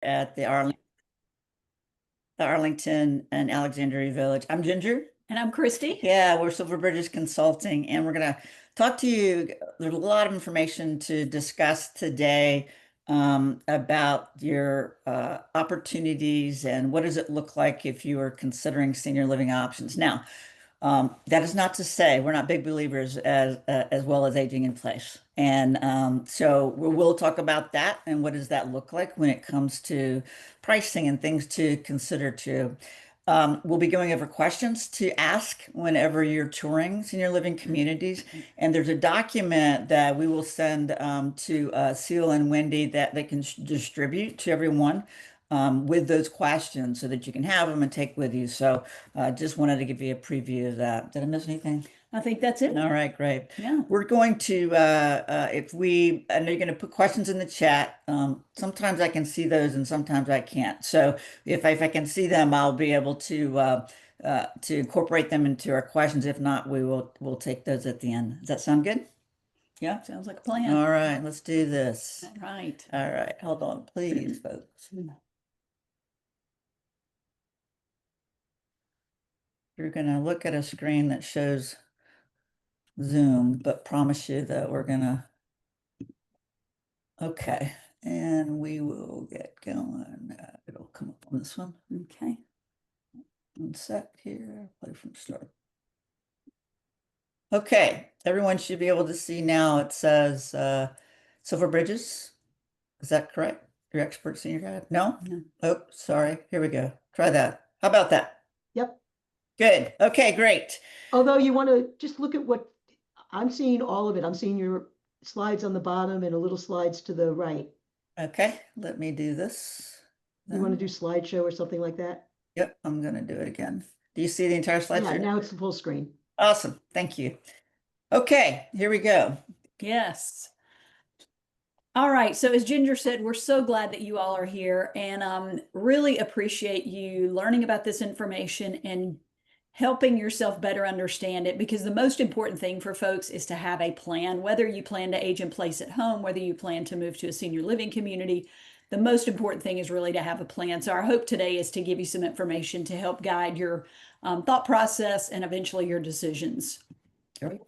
at the Arlington and Alexandria Village. I'm Ginger. And I'm Kristy. Yeah, we're Silver Bridges Consulting, and we're going to talk to you. There's a lot of information to discuss today about your opportunities and what does it look like if you are considering senior living options. Now, that is not to say we're not big believers as well as aging in place. And so we'll talk about that and what does that look like when it comes to pricing and things to consider too. We'll be going over questions to ask whenever you're touring senior living communities. And there's a document that we will send to Seal and Wendy that they can distribute to everyone with those questions so that you can have them and take with you. So just wanted to give you a preview of that. Did I miss anything? I think that's it. All right, great. Yeah. We're going to, I know you're going to put questions in the chat. Sometimes I can see those and sometimes I can't. So if I can see them, I'll be able to incorporate them into our questions. If not, we'll take those at the end. Does that sound good? Yeah. Sounds like a plan. All right, let's do this. All right. All right, hold on, please, folks. You're going to look at a screen that shows Zoom, but promise you that we're going to. Okay, and we will get going. It'll come up on this one. Okay. 1 sec here, play from start. Okay, everyone should be able to see now. It says Silver Bridges. Is that correct? Your expert senior guide? No? No. Oh, sorry. Here we go. Try that. How about that? Yep. Good. Okay, great. Although you want to just look at what I'm seeing, all of it. I'm seeing your slides on the bottom and a little slides to the right. Okay, let me do this. You want to do slideshow or something like that? Yep, I'm going to do it again. Do you see the entire slide? Yeah, now it's the full screen. Awesome. Thank you. Okay, here we go. Yes. All right. So as Ginger said, we're so glad that you all are here and really appreciate you learning about this information and helping yourself better understand it, because the most important thing for folks is to have a plan, whether you plan to age in place at home, whether you plan to move to a senior living community. The most important thing is really to have a plan. So our hope today is to give you some information to help guide your thought process and eventually your decisions. Great.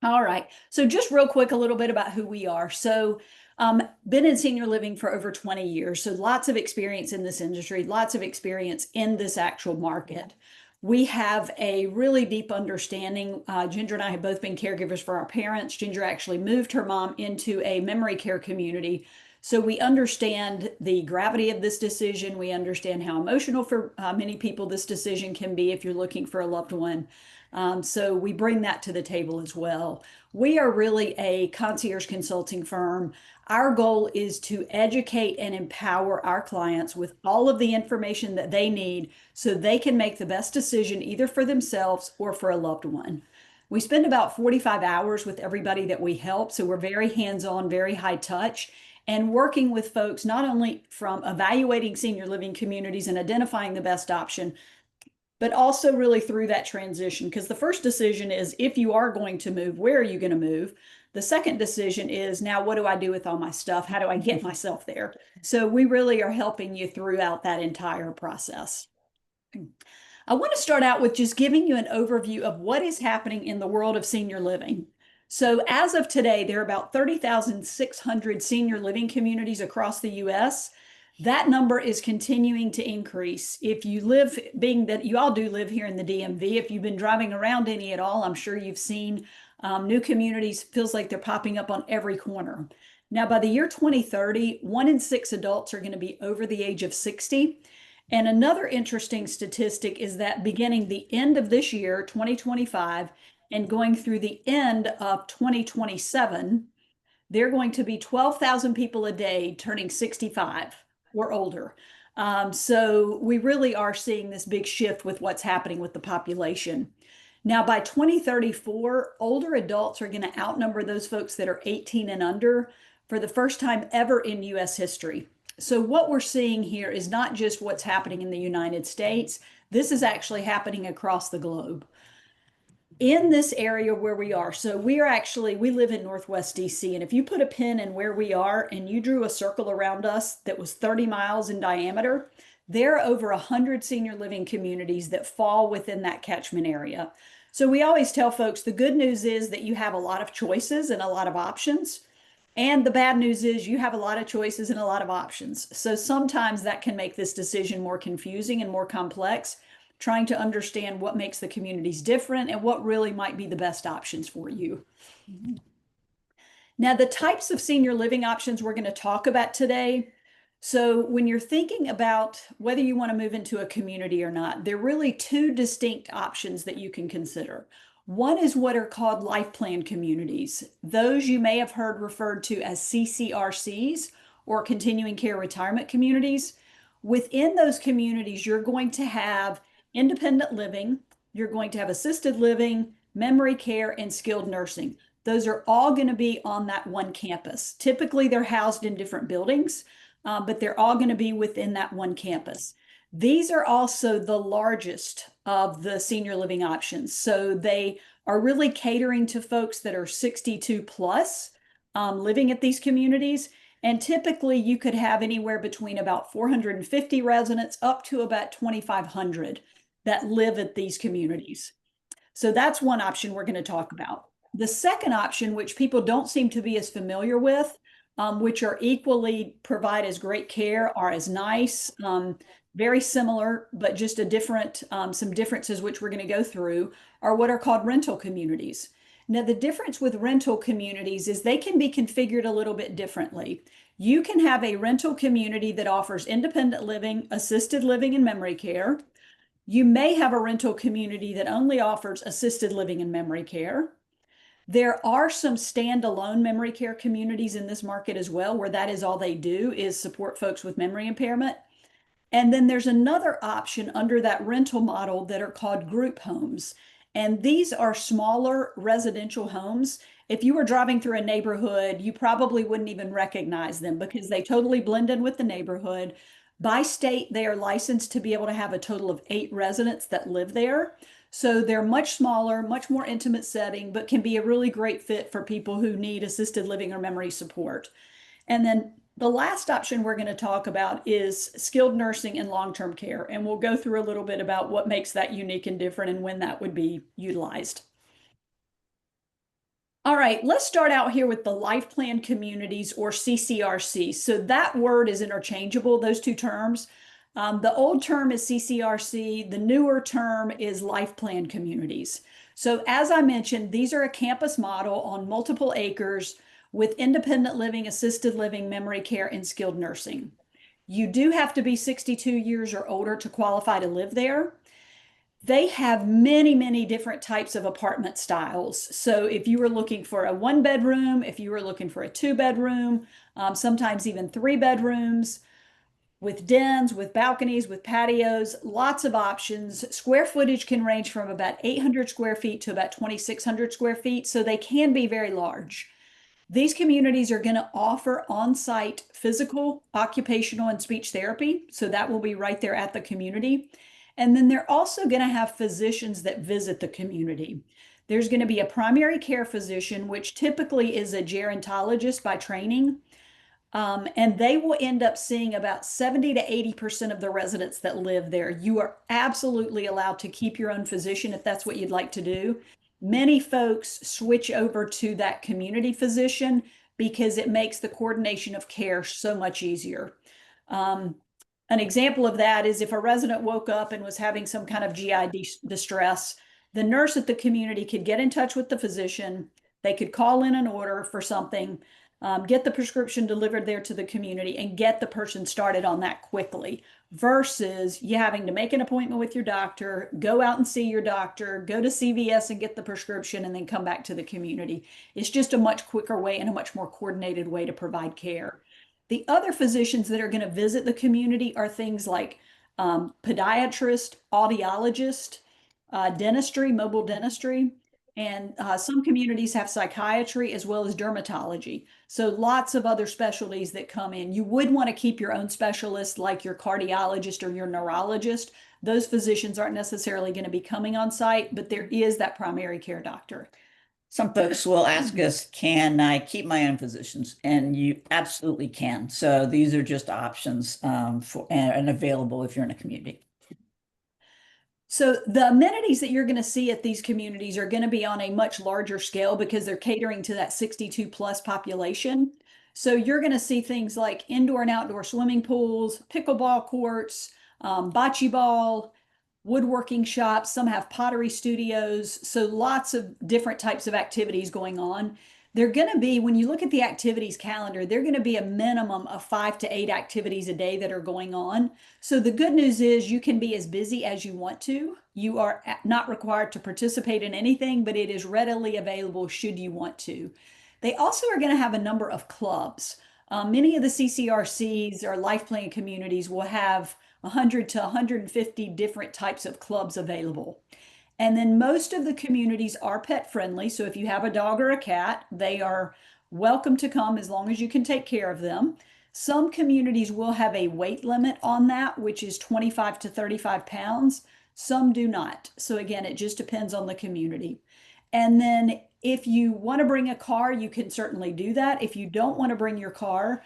All right. So just real quick, a little bit about who we are. So been in senior living for over 20 years. So lots of experience in this industry, lots of experience in this actual market. We have a really deep understanding. Ginger and I have both been caregivers for our parents. Ginger actually moved her mom into a memory care community. So we understand the gravity of this decision. We understand how emotional for many people this decision can be if you're looking for a loved one. So we bring that to the table as well. We are really a concierge consulting firm. Our goal is to educate and empower our clients with all of the information that they need so they can make the best decision either for themselves or for a loved one. We spend about 45 hours with everybody that we help, so we're very hands-on, very high touch, and working with folks not only from evaluating senior living communities and identifying the best option, but also really through that transition. Because the first decision is, if you are going to move, where are you going to move? The second decision is, now what do I do with all my stuff? How do I get myself there? So we really are helping you throughout that entire process. I want to start out with just giving you an overview of what is happening in the world of senior living. So as of today, there are about 30,600 senior living communities across the U.S. That number is continuing to increase. If you live, being that you all do live here in the DMV, if you've been driving around any at all, I'm sure you've seen new communities. Feels like they're popping up on every corner. Now, by the year 2030, 1 in 6 adults are going to be over the age of 60. And another interesting statistic is that beginning the end of this year, 2025, and going through the end of 2027, there are going to be 12,000 people a day turning 65 or older. So we really are seeing this big shift with what's happening with the population. Now, by 2034, older adults are going to outnumber those folks that are 18 and under for the first time ever in U.S. history. So what we're seeing here is not just what's happening in the United States. This is actually happening across the globe. in this area where we are, so we live in Northwest DC, and if you put a pin in where we are and you drew a circle around us that was 30 miles in diameter, there are over 100 senior living communities that fall within that catchment area. So we always tell folks the good news is that you have a lot of choices and a lot of options. And the bad news is you have a lot of choices and a lot of options. So sometimes that can make this decision more confusing and more complex, trying to understand what makes the communities different and what really might be the best options for you. Now, the types of senior living options we're going to talk about today. So when you're thinking about whether you want to move into a community or not, there are really two distinct options that you can consider. One is what are called life plan communities. Those you may have heard referred to as CCRCs, or continuing care retirement communities. Within those communities, you're going to have independent living, you're going to have assisted living, memory care, and skilled nursing. Those are all going to be on that one campus. Typically, they're housed in different buildings, but they're all going to be within that one campus. These are also the largest of the senior living options. So they are really catering to folks that are 62 plus living at these communities. And typically you could have anywhere between about 450 residents up to about 2,500 that live at these communities. So that's one option we're going to talk about. The second option, which people don't seem to be as familiar with, which are equally provide as great care, are as nice, very similar, but just a different, some differences which we're going to go through, are what are called rental communities. Now, the difference with rental communities is they can be configured a little bit differently. You can have a rental community that offers independent living, assisted living, and memory care. You may have a rental community that only offers assisted living and memory care. There are some standalone memory care communities in this market as well, where that is all they do is support folks with memory impairment. And then there's another option under that rental model that are called group homes. And these are smaller residential homes. If you were driving through a neighborhood, you probably wouldn't even recognize them because they totally blend in with the neighborhood. By state, they are licensed to be able to have a total of 8 residents that live there. So they're much smaller, much more intimate setting, but can be a really great fit for people who need assisted living or memory support. And then the last option we're going to talk about is skilled nursing and long-term care. And we'll go through a little bit about what makes that unique and different and when that would be utilized. All right, let's start out here with the life plan communities, or CCRC. So that word is interchangeable, those two terms. The old term is CCRC, the newer term is life plan communities. So as I mentioned, these are a campus model on multiple acres with independent living, assisted living, memory care, and skilled nursing. You do have to be 62 years or older to qualify to live there. They have many, many different types of apartment styles. So if you were looking for a 1-bedroom, if you were looking for a 2-bedroom, sometimes even 3 bedrooms, with dens, with balconies, with patios, lots of options. Square footage can range from about 800 square feet to about 2,600 square feet, so they can be very large. These communities are going to offer on-site physical, occupational, and speech therapy, so that will be right there at the community. And then they're also going to have physicians that visit the community. There's going to be a primary care physician, which typically is a gerontologist by training. And they will end up seeing about 70 to 80% of the residents that live there. You are absolutely allowed to keep your own physician if that's what you'd like to do. Many folks switch over to that community physician because it makes the coordination of care so much easier. An example of that is if a resident woke up and was having some kind of GI distress, the nurse at the community could get in touch with the physician. They could call in an order for something, get the prescription delivered there to the community, and get the person started on that quickly, versus you having to make an appointment with your doctor, go out and see your doctor, go to CVS and get the prescription, and then come back to the community. It's just a much quicker way and a much more coordinated way to provide care. The other physicians that are going to visit the community are things like podiatrist, audiologist, dentistry, mobile dentistry. And some communities have psychiatry as well as dermatology. So lots of other specialties that come in. You would want to keep your own specialist, like your cardiologist or your neurologist. Those physicians aren't necessarily going to be coming on site, but there is that primary care doctor. Some folks will ask us, can I keep my own physicians? And you absolutely can. So these are just options for and available if you're in a community. So the amenities that you're going to see at these communities are going to be on a much larger scale because they're catering to that 62 plus population. So you're going to see things like indoor and outdoor swimming pools, pickleball courts, bocce ball, woodworking shops. Some have pottery studios. So lots of different types of activities going on. They're going to be, when you look at the activities calendar, they're going to be a minimum of 5 to 8 activities a day that are going on. So the good news is you can be as busy as you want to. You are not required to participate in anything, but it is readily available should you want to. They also are going to have a number of clubs. Many of the CCRCs or life plan communities will have 100 to 150 different types of clubs available. And then most of the communities are pet friendly. So if you have a dog or a cat, they are welcome to come as long as you can take care of them. Some communities will have a weight limit on that, which is 25 to 35 pounds. Some do not. So again, it just depends on the community. And then if you want to bring a car, you can certainly do that. If you don't want to bring your car,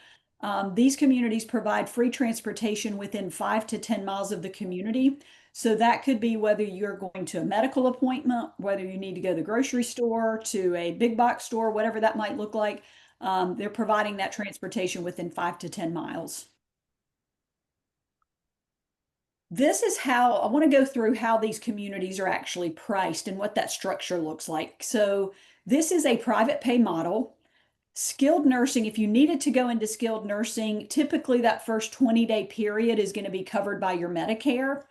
these communities provide free transportation within 5 to 10 miles of the community. So that could be whether you're going to a medical appointment, whether you need to go to the grocery store, to a big box store, whatever that might look like. They're providing that transportation within 5 to 10 miles. This is how I want to go through how these communities are actually priced and what that structure looks like. So this is a private pay model. Skilled nursing, if you needed to go into skilled nursing, typically that first 20-day period is going to be covered by your Medicare.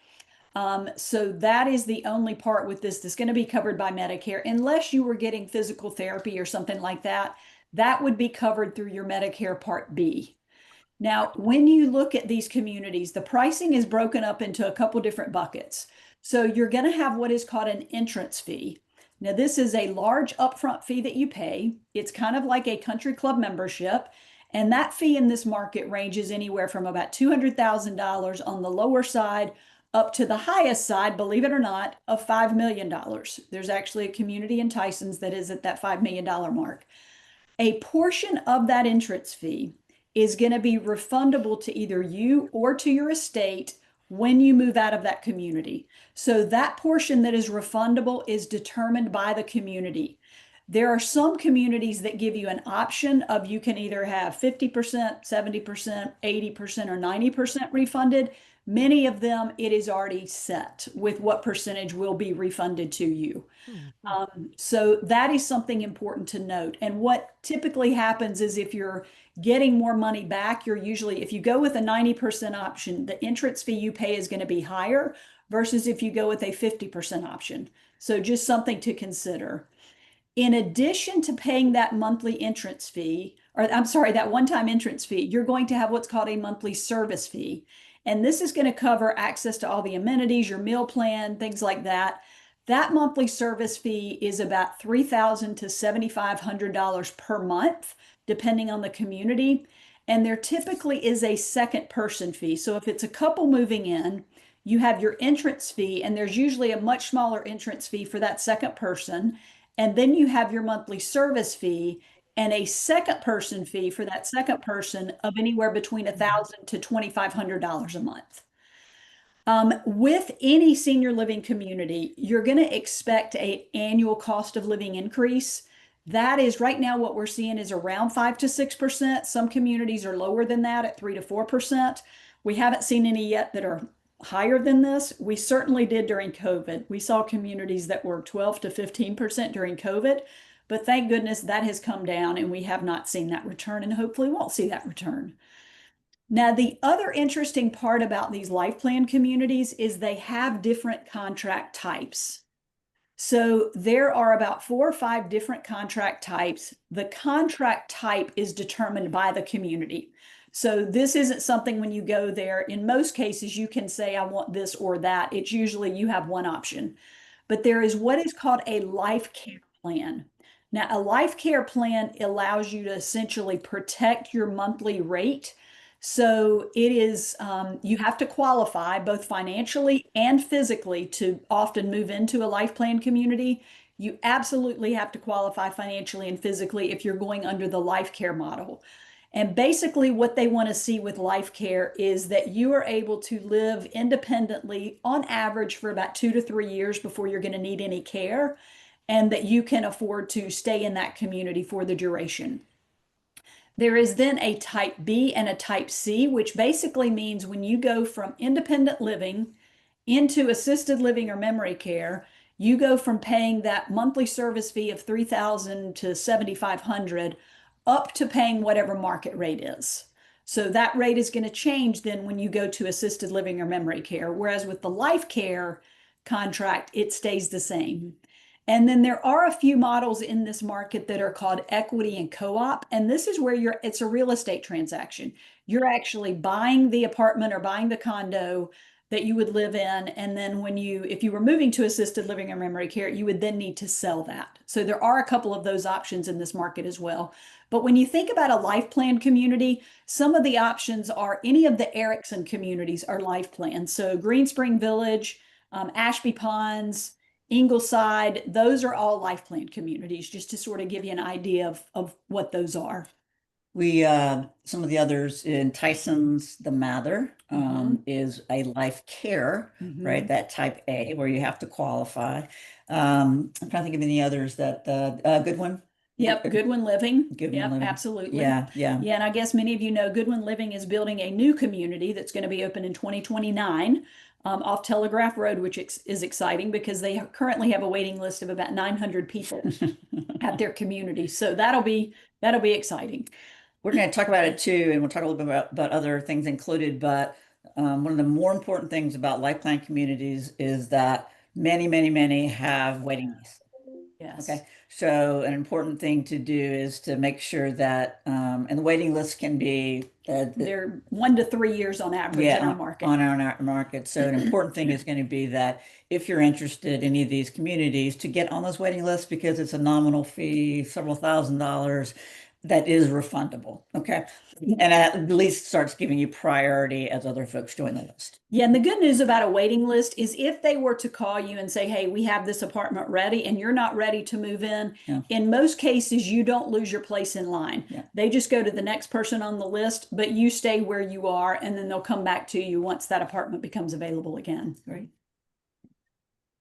So that is the only part with this that's going to be covered by Medicare, unless you were getting physical therapy or something like that. That would be covered through your Medicare Part B. Now, when you look at these communities, the pricing is broken up into a couple different buckets. So you're going to have what is called an entrance fee. Now, this is a large upfront fee that you pay. It's kind of like a country club membership. And that fee in this market ranges anywhere from about $200,000 on the lower side up to the highest side, believe it or not, of $5 million. There's actually a community in Tysons that is at that $5 million mark. A portion of that entrance fee is going to be refundable to either you or to your estate when you move out of that community. So that portion that is refundable is determined by the community. There are some communities that give you an option of you can either have 50%, 70%, 80%, or 90% refunded. Many of them, it is already set with what percentage will be refunded to you. So that is something important to note. And what typically happens is if you're getting more money back, you're usually, if you go with a 90% option, the entrance fee you pay is going to be higher versus if you go with a 50% option. So just something to consider. In addition to paying that monthly entrance fee, or I'm sorry, that one-time entrance fee, you're going to have what's called a monthly service fee. And this is going to cover access to all the amenities, your meal plan, things like that. That monthly service fee is about $3,000 to $7,500 per month, depending on the community. And there typically is a second person fee. So if it's a couple moving in, you have your entrance fee, and there's usually a much smaller entrance fee for that second person. And then you have your monthly service fee and a second person fee for that second person of anywhere between $1,000 to $2,500 a month. With any senior living community, you're going to expect an annual cost of living increase. That is right now what we're seeing is around 5 to 6%. Some communities are lower than that at 3 to 4%. We haven't seen any yet that are higher than this. We certainly did during COVID. We saw communities that were 12 to 15% during COVID, but thank goodness that has come down and we have not seen that return and hopefully won't see that return. Now, the other interesting part about these life plan communities is they have different contract types. So there are about 4 or 5 different contract types. The contract type is determined by the community. So this isn't something when you go there, in most cases, you can say, I want this or that. It's usually you have one option. But there is what is called a life care plan. Now, a life care plan allows you to essentially protect your monthly rate. So it is, you have to qualify both financially and physically to often move into a life plan community. You absolutely have to qualify financially and physically if you're going under the life care model. And basically, what they want to see with life care is that you are able to live independently on average for about 2 to 3 years before you're going to need any care, and that you can afford to stay in that community for the duration. There is then a type B and a type C, which basically means when you go from independent living into assisted living or memory care, you go from paying that monthly service fee of $3,000 to $7,500 up to paying whatever market rate is. So that rate is going to change then when you go to assisted living or memory care. Whereas with the life care contract, it stays the same. And then there are a few models in this market that are called equity and co-op. And this is where it's a real estate transaction. You're actually buying the apartment or buying the condo that you would live in. And then if you were moving to assisted living or memory care, you would then need to sell that. So there are a couple of those options in this market as well. But when you think about a life plan community, some of the options are any of the Erickson communities are life plans. So Green Spring Village, Ashby Ponds, Ingleside, those are all life plan communities, just to sort of give you an idea of what those are. Some of the others in Tyson's, the Mather, is a life care, right? That type A, where you have to qualify. I'm trying to think of any others that, Goodwin. Yep, Goodwin Living. Goodwin Yep, Living. absolutely. Yeah. And I guess many of you know Goodwin Living is building a new community that's going to be open in 2029 off Telegraph Road, which is exciting because they currently have a waiting list of about 900 people at their community. So that'll be exciting. We're going to talk about it too, and we'll talk a little bit about other things included. But one of the more important things about life plan communities is that many have waiting lists. Yes. Okay. So an important thing to do is to make sure that, and the waiting list can be they're 1 to 3 years on average in our market. On our market. So an important thing is going to be that if you're interested in any of these communities, to get on those waiting lists, because it's a nominal fee, several $1,000s, that is refundable. Okay. And at least starts giving you priority as other folks join the list. Yeah, and the good news about a waiting list is if they were to call you and say, hey, we have this apartment ready, and you're not ready to move in, in most cases, you don't lose your place in line. They just go to the next person on the list, but you stay where you are, and then they'll come back to you once that apartment becomes available again. Right.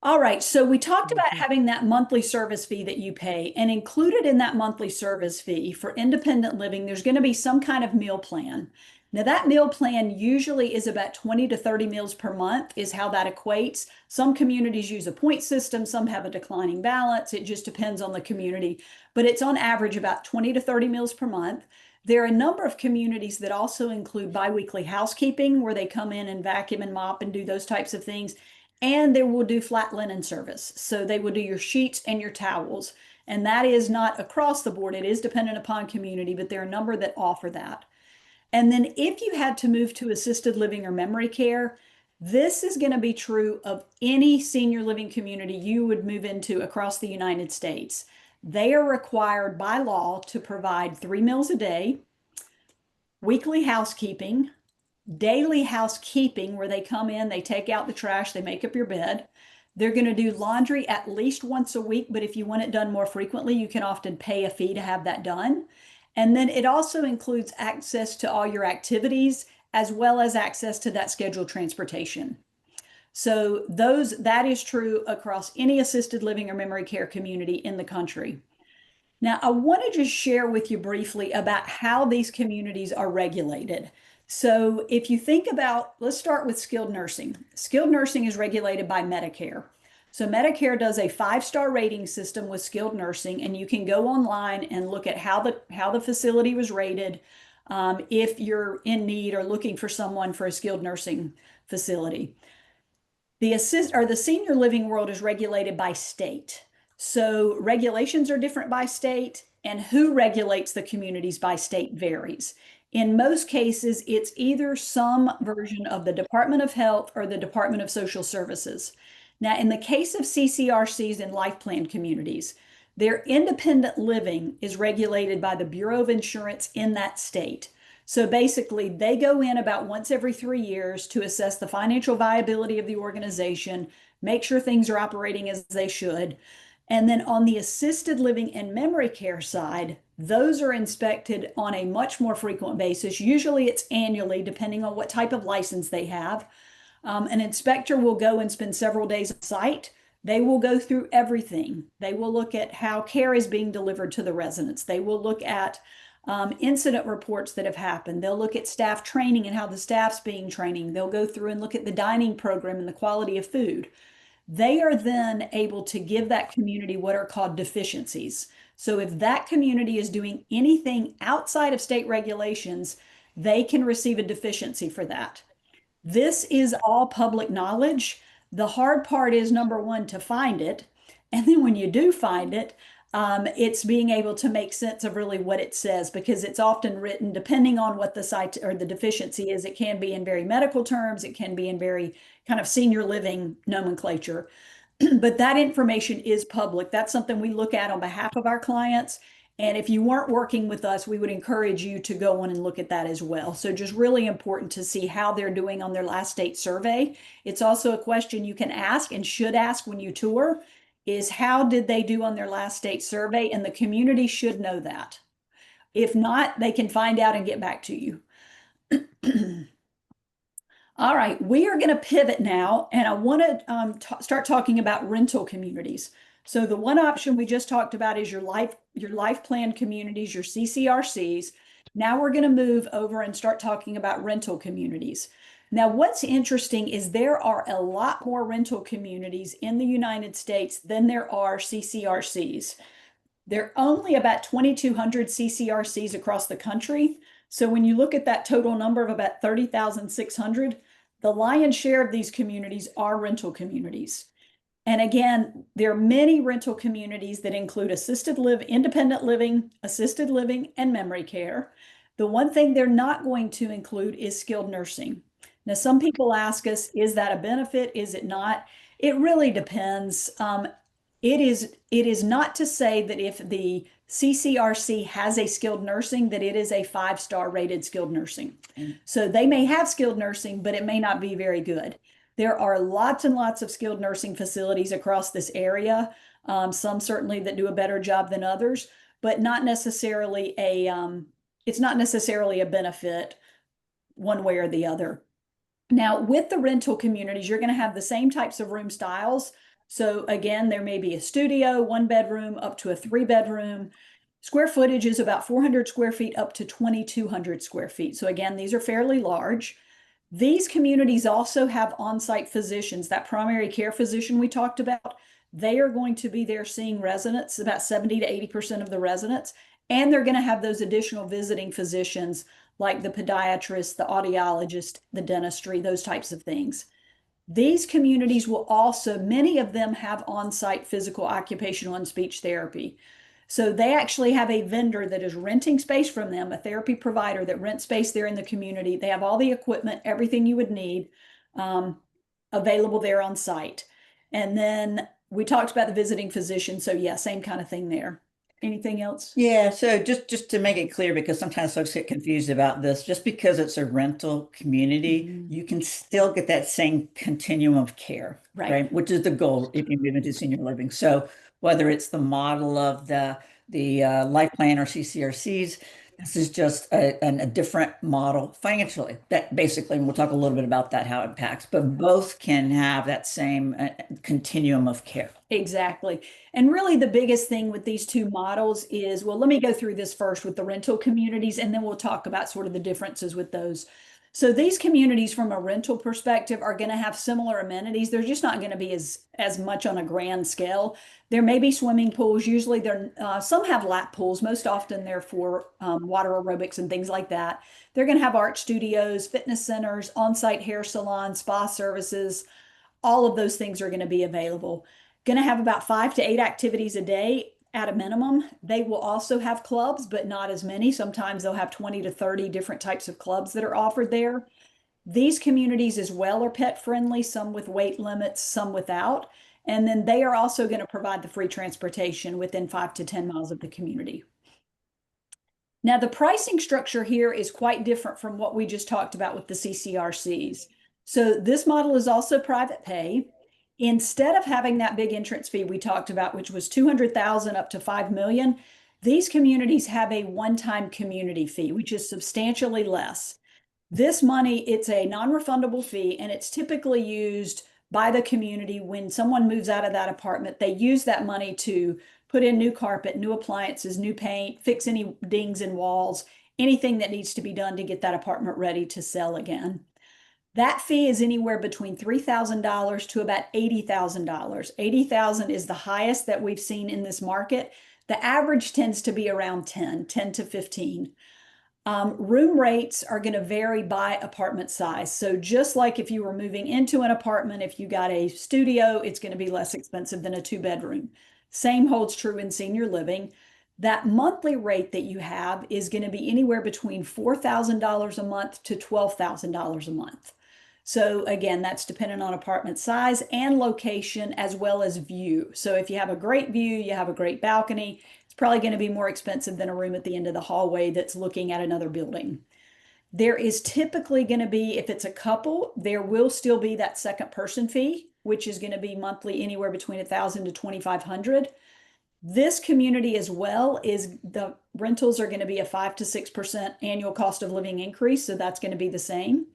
All right, so we talked about having that monthly service fee that you pay, and included in that monthly service fee for independent living, there's going to be some kind of meal plan. Now, that meal plan usually is about 20 to 30 meals per month is how that equates. Some communities use a point system, some have a declining balance. It just depends on the community, but it's on average about 20 to 30 meals per month. There are a number of communities that also include biweekly housekeeping, where they come in and vacuum and mop and do those types of things. And they will do flat linen service. So they will do your sheets and your towels. And that is not across the board. It is dependent upon community, but there are a number that offer that. And then if you had to move to assisted living or memory care, this is going to be true of any senior living community you would move into across the United States. They are required by law to provide 3 meals a day, weekly housekeeping, daily housekeeping, where they come in, they take out the trash, they make up your bed. They're going to do laundry at least once a week, but if you want it done more frequently, you can often pay a fee to have that done. And then it also includes access to all your activities, as well as access to that scheduled transportation. So that is true across any assisted living or memory care community in the country. Now, I want to just share with you briefly about how these communities are regulated. So if you think about, let's start with skilled nursing. Skilled nursing is regulated by Medicare. So Medicare does a 5-star rating system with skilled nursing, and you can go online and look at how the facility was rated if you're in need or looking for someone for a skilled nursing facility. The senior living world is regulated by state. So regulations are different by state, and who regulates the communities by state varies. In most cases, it's either some version of the Department of Health or the Department of Social Services. Now, in the case of CCRCs and life plan communities, Their independent living is regulated by the Bureau of Insurance in that state. So basically, they go in about once every 3 years to assess the financial viability of the organization, make sure things are operating as they should. And then on the assisted living and memory care side, those are inspected on a much more frequent basis. Usually it's annually, depending on what type of license they have. An inspector will go and spend several days on site. They will go through everything. They will look at how care is being delivered to the residents. They will look at incident reports that have happened. They'll look at staff training and how the staff's being trained. They'll go through and look at the dining program and the quality of food. They are then able to give that community what are called deficiencies. So if that community is doing anything outside of state regulations, they can receive a deficiency for that. This is all public knowledge. The hard part is, number one, to find it. And then when you do find it, it's being able to make sense of really what it says, because it's often written depending on what the site or the deficiency is. It can be in very medical terms, it can be in very kind of senior living nomenclature. But that information is public. That's something we look at on behalf of our clients. And if you weren't working with us, we would encourage you to go on and look at that as well. So just really important to see how they're doing on their last state survey. It's also a question you can ask and should ask when you tour, is how did they do on their last state survey? And the community should know that. If not, they can find out and get back to you. All right, we are going to pivot now, and I want to start talking about rental communities. So the one option we just talked about is your life plan communities, your CCRCs. Now we're going to move over and start talking about rental communities. Now, what's interesting is there are a lot more rental communities in the United States than there are CCRCs. There are only about 2,200 CCRCs across the country. So when you look at that total number of about 30,600, the lion's share of these communities are rental communities. And again, there are many rental communities that include independent living, assisted living, and memory care. The one thing they're not going to include is skilled nursing. Now, some people ask us, is that a benefit? Is it not? It really depends. It is not to say that if the CCRC has a skilled nursing, that it is a 5-star rated skilled nursing. So they may have skilled nursing, but it may not be very good. There are lots and lots of skilled nursing facilities across this area. Some certainly that do a better job than others, but not necessarily it's not necessarily a benefit one way or the other. Now, with the rental communities, you're going to have the same types of room styles. So again, there may be a studio, 1 bedroom, up to a 3-bedroom. Square footage is about 400 square feet up to 2,200 square feet. So again, these are fairly large. These communities also have on-site physicians. That primary care physician we talked about, they are going to be there seeing residents, about 70 to 80% of the residents. And they're going to have those additional visiting physicians like the podiatrist, the audiologist, the dentistry, those types of things. These communities will also, many of them have on-site physical, occupational, and speech therapy. So they actually have a vendor that is renting space from them, a therapy provider that rents space there in the community. They have all the equipment, everything you would need available there on site. And then we talked about the visiting physician. So yeah, same kind of thing there. Anything else? Yeah, so just to make it clear, because sometimes folks get confused about this, just because it's a rental community, you can still get that same continuum of care, right? Which is the goal if you move into senior living. So whether it's the model of the life plan or CCRCs, this is just a different model financially. That basically, and we'll talk a little bit about that, how it impacts, but both can have that same continuum of care. Exactly. And really the biggest thing with these two models is, well, let me go through this first with the rental communities, and then we'll talk about sort of the differences with those. So these communities from a rental perspective are going to have similar amenities. They're just not going to be as much on a grand scale. There may be swimming pools. Usually some have lap pools. Most often they're for water aerobics and things like that. They're going to have art studios, fitness centers, on-site hair salons, spa services. All of those things are going to be available. Going to have about 5 to 8 activities a day at a minimum. They will also have clubs, but not as many. Sometimes they'll have 20 to 30 different types of clubs that are offered there. These communities as well are pet friendly, some with weight limits, some without. And then they are also going to provide the free transportation within 5 to 10 miles of the community. Now, the pricing structure here is quite different from what we just talked about with the CCRCs. So this model is also private pay. Instead of having that big entrance fee we talked about, which was 200,000 up to 5 million, these communities have a one-time community fee, which is substantially less. This money, it's a non-refundable fee, and it's typically used by the community when someone moves out of that apartment. They use that money to put in new carpet, new appliances, new paint, fix any dings in walls, anything that needs to be done to get that apartment ready to sell again. That fee is anywhere between $3,000 to about $80,000. 80,000 is the highest that we've seen in this market. The average tends to be around 10 to 15. Room rates are going to vary by apartment size. So just like if you were moving into an apartment, if you got a studio, it's going to be less expensive than a 2-bedroom. Same holds true in senior living. That monthly rate that you have is going to be anywhere between $4,000 a month to $12,000 a month. So again, that's dependent on apartment size and location as well as view. So if you have a great view, you have a great balcony, it's probably going to be more expensive than a room at the end of the hallway that's looking at another building. There is typically going to be, if it's a couple, there will still be that second person fee, which is going to be monthly anywhere between $1,000 to $2,500. This community as well is the rentals are going to be a 5 to 6% annual cost of living increase. So that's going to be the same.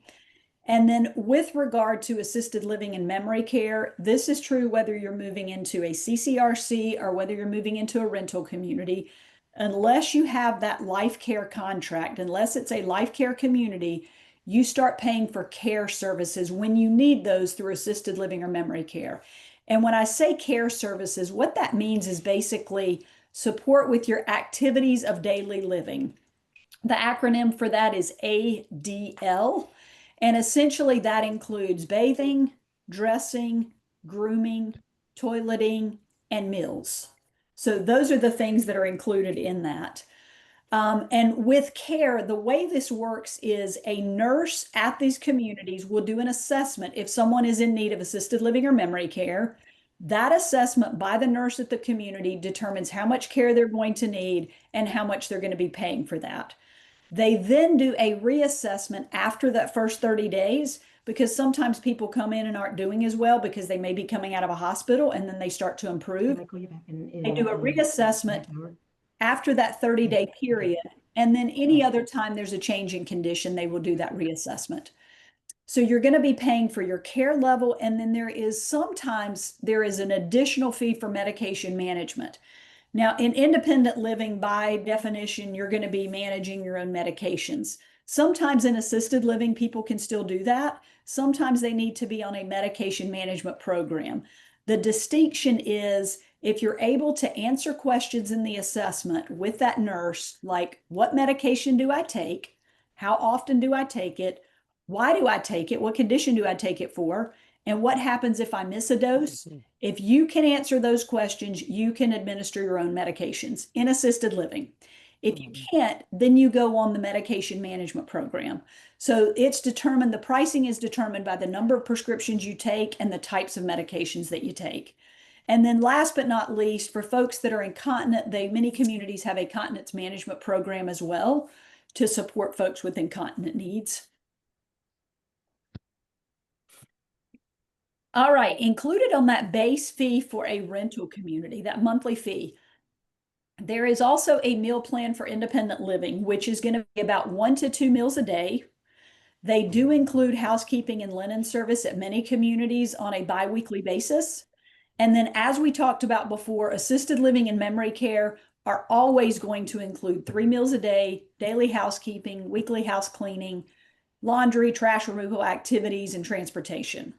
And then with regard to assisted living and memory care, this is true whether you're moving into a CCRC or whether you're moving into a rental community. Unless you have that life care contract, unless it's a life care community, you start paying for care services when you need those through assisted living or memory care. And when I say care services, what that means is basically support with your activities of daily living. The acronym for that is ADL. And essentially that includes bathing, dressing, grooming, toileting, and meals. So those are the things that are included in that. And with care, the way this works is a nurse at these communities will do an assessment if someone is in need of assisted living or memory care. That assessment by the nurse at the community determines how much care they're going to need and how much they're going to be paying for that. They then do a reassessment after that first 30 days because sometimes people come in and aren't doing as well because they may be coming out of a hospital and then they start to improve. They do a reassessment after that 30-day period. And then any other time there's a change in condition, they will do that reassessment. So you're going to be paying for your care level. And then sometimes there is an additional fee for medication management. Now, in independent living, by definition, you're going to be managing your own medications. Sometimes in assisted living, people can still do that. Sometimes they need to be on a medication management program. The distinction is if you're able to answer questions in the assessment with that nurse, like what medication do I take? How often do I take it? Why do I take it? What condition do I take it for? And what happens if I miss a dose? If you can answer those questions, you can administer your own medications in assisted living. If you can't, then you go on the medication management program. So it's determined, the pricing is determined by the number of prescriptions you take and the types of medications that you take. And then last but not least, for folks that are incontinent, many communities have a continence management program as well to support folks with incontinent needs. All right, included on that base fee for a rental community, that monthly fee, there is also a meal plan for independent living, which is going to be about 1 to 2 meals a day. They do include housekeeping and linen service at many communities on a biweekly basis. And then, as we talked about before, assisted living and memory care are always going to include 3 meals a day, daily housekeeping, weekly house cleaning, laundry, trash removal activities, and transportation.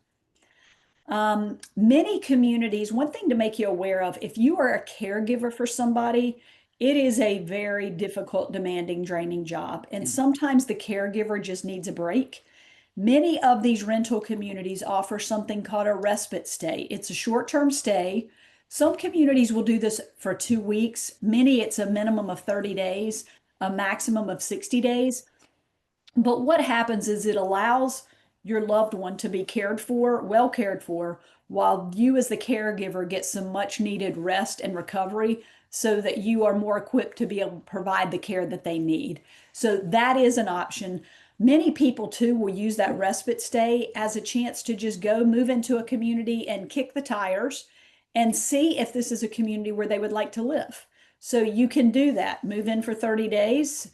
Many communities, one thing to make you aware of, if you are a caregiver for somebody, it is a very difficult, demanding, draining job. And sometimes the caregiver just needs a break. Many of these rental communities offer something called a respite stay. It's a short-term stay. Some communities will do this for 2 weeks. Many, it's a minimum of 30 days, a maximum of 60 days. But what happens is it allows your loved one to be cared for, well cared for, while you as the caregiver get some much needed rest and recovery so that you are more equipped to be able to provide the care that they need. So that is an option. Many people too will use that respite stay as a chance to just go move into a community and kick the tires and see if this is a community where they would like to live. So you can do that, move in for 30 days,